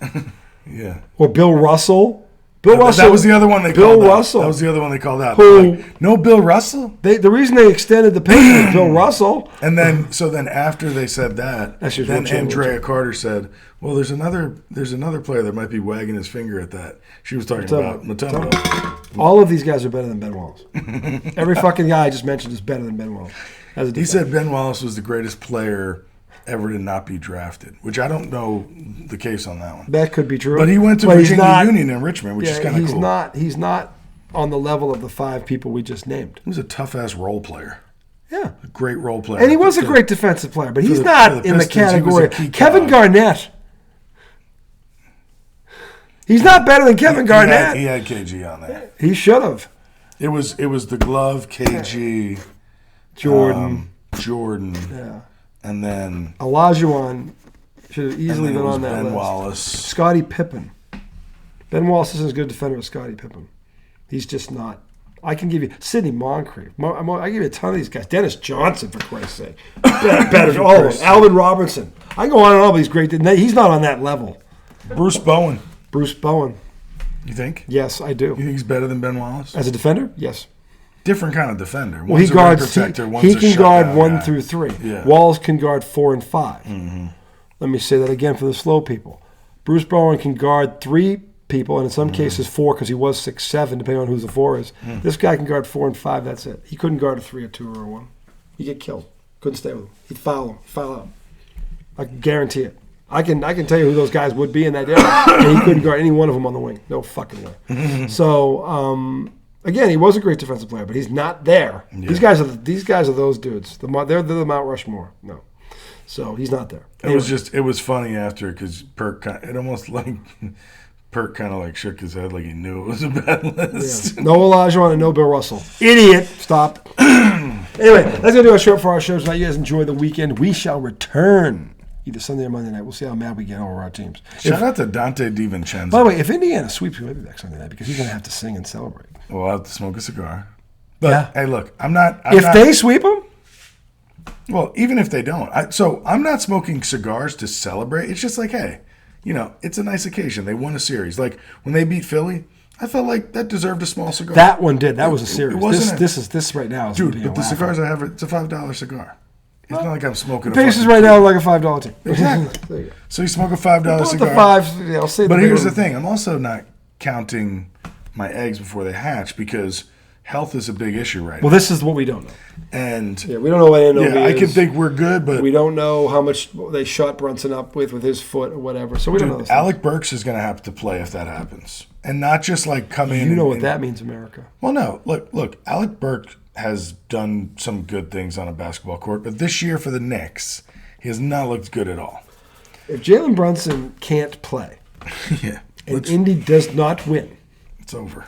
Yeah. Or Bill Russell. Russell. That was the other one they called out. Bill Russell. That was the other one they called out. Who? Like, no Bill Russell? The reason they extended the Payton was Bill Russell. And then after they said that, then Andrea Carter said, well, there's another player that might be wagging his finger at that. She was talking about Mutombo. All of these guys are better than Ben Wallace. Every fucking guy I just mentioned is better than Ben Wallace. He said Ben Wallace was the greatest player ever to not be drafted, which I don't know the case on that one. That could be true. But he went to Virginia Union in Richmond, which is kind of cool. He's not on the level of the 5 people we just named. He was a tough-ass role player. Yeah. A great role player. And he was a great defensive player, but he's not in the category. Kevin Garnett. He's not better than Kevin Garnett. He had KG on there. He should have. It was the glove, KG, Jordan. Yeah. And then Olajuwon should have easily been on that Ben list. Wallace. Scottie Pippen. Ben Wallace isn't as good a defender as Scottie Pippen. He's just not. I can give you Sidney Moncrief. I give you a ton of these guys. Dennis Johnson, for Christ's sake. Better all of them. Alvin Robertson. I can go on and on, but he's great. He's not on that level. Bruce Bowen. You think? Yes, I do. You think he's better than Ben Wallace? As a defender? Yes. Different kind of defender. Well, he guards. He can guard 1 through 3. Yeah. Wallace can guard 4 and 5. Mm-hmm. Let me say that again for the slow people. Bruce Bowen can guard 3 people, and in some cases 4, because he was 6'7", depending on who the 4 is. This guy can guard 4 and 5. That's it. He couldn't guard a 3, a 2, or a 1. He'd get killed. Couldn't stay with him. He'd foul out. I can guarantee it. I can tell you who those guys would be in that area, and he couldn't guard any one of them on the wing. No fucking way. So again, he was a great defensive player, but he's not there. Yeah. These guys are those dudes. They're the Mount Rushmore. No. So he's not there. Anyway. It was funny after because Perk kind of like shook his head like he knew it was a bad list. Yeah. No Olajuwon and no Bill Russell. Idiot. Stop. Anyway, that's going to do our show for our shows tonight. You guys enjoy the weekend. We shall return either Sunday or Monday night. We'll see how mad we get over our teams. Shout out to Dante DiVincenzo. By the way, if Indiana sweeps, he might be back Sunday night because he's going to have to sing and celebrate. Well, I'll have to smoke a cigar. But, hey, look, I'm not... they sweep them? Well, even if they don't. I'm not smoking cigars to celebrate. It's just like, hey, it's a nice occasion. They won a series. Like, when they beat Philly, I felt like that deserved a small cigar. That one did. That was a series. This right now is... Dude, but the cigars I have, it's a $5 cigar. It's not like I'm smoking a Paces right now like a $5 tip. Exactly. So you smoke a $5 cigar. I'll say but here's the thing. I'm also not counting my eggs before they hatch because health is a big issue right now. Well, this is what we don't know. And we don't know what NOV is. I can think we're good, but we don't know how much they shot Brunson up with his foot or whatever. So we don't know this. Alec Burks is going to have to play if that happens. And not just like come in. You know what that means, America. Well, no. Look, Alec Burks has done some good things on a basketball court, but this year for the Knicks, he has not looked good at all. If Jalen Brunson can't play, and Indy does not win, it's over.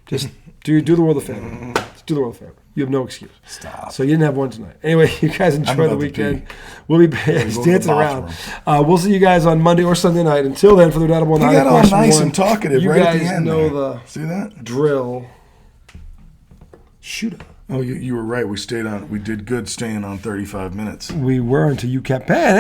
Just do the world a favor. Just do the world a favor. You have no excuse. Stop. So you didn't have one tonight. Anyway, you guys enjoy the weekend. We'll be dancing around. We'll see you guys on Monday or Sunday night. Until then, for the Doubtable Nine, got all nice and talkative right at the end. You guys know the see that drill. Shoot. Oh, you were right. We did good staying on 35 minutes. We were until you kept paying.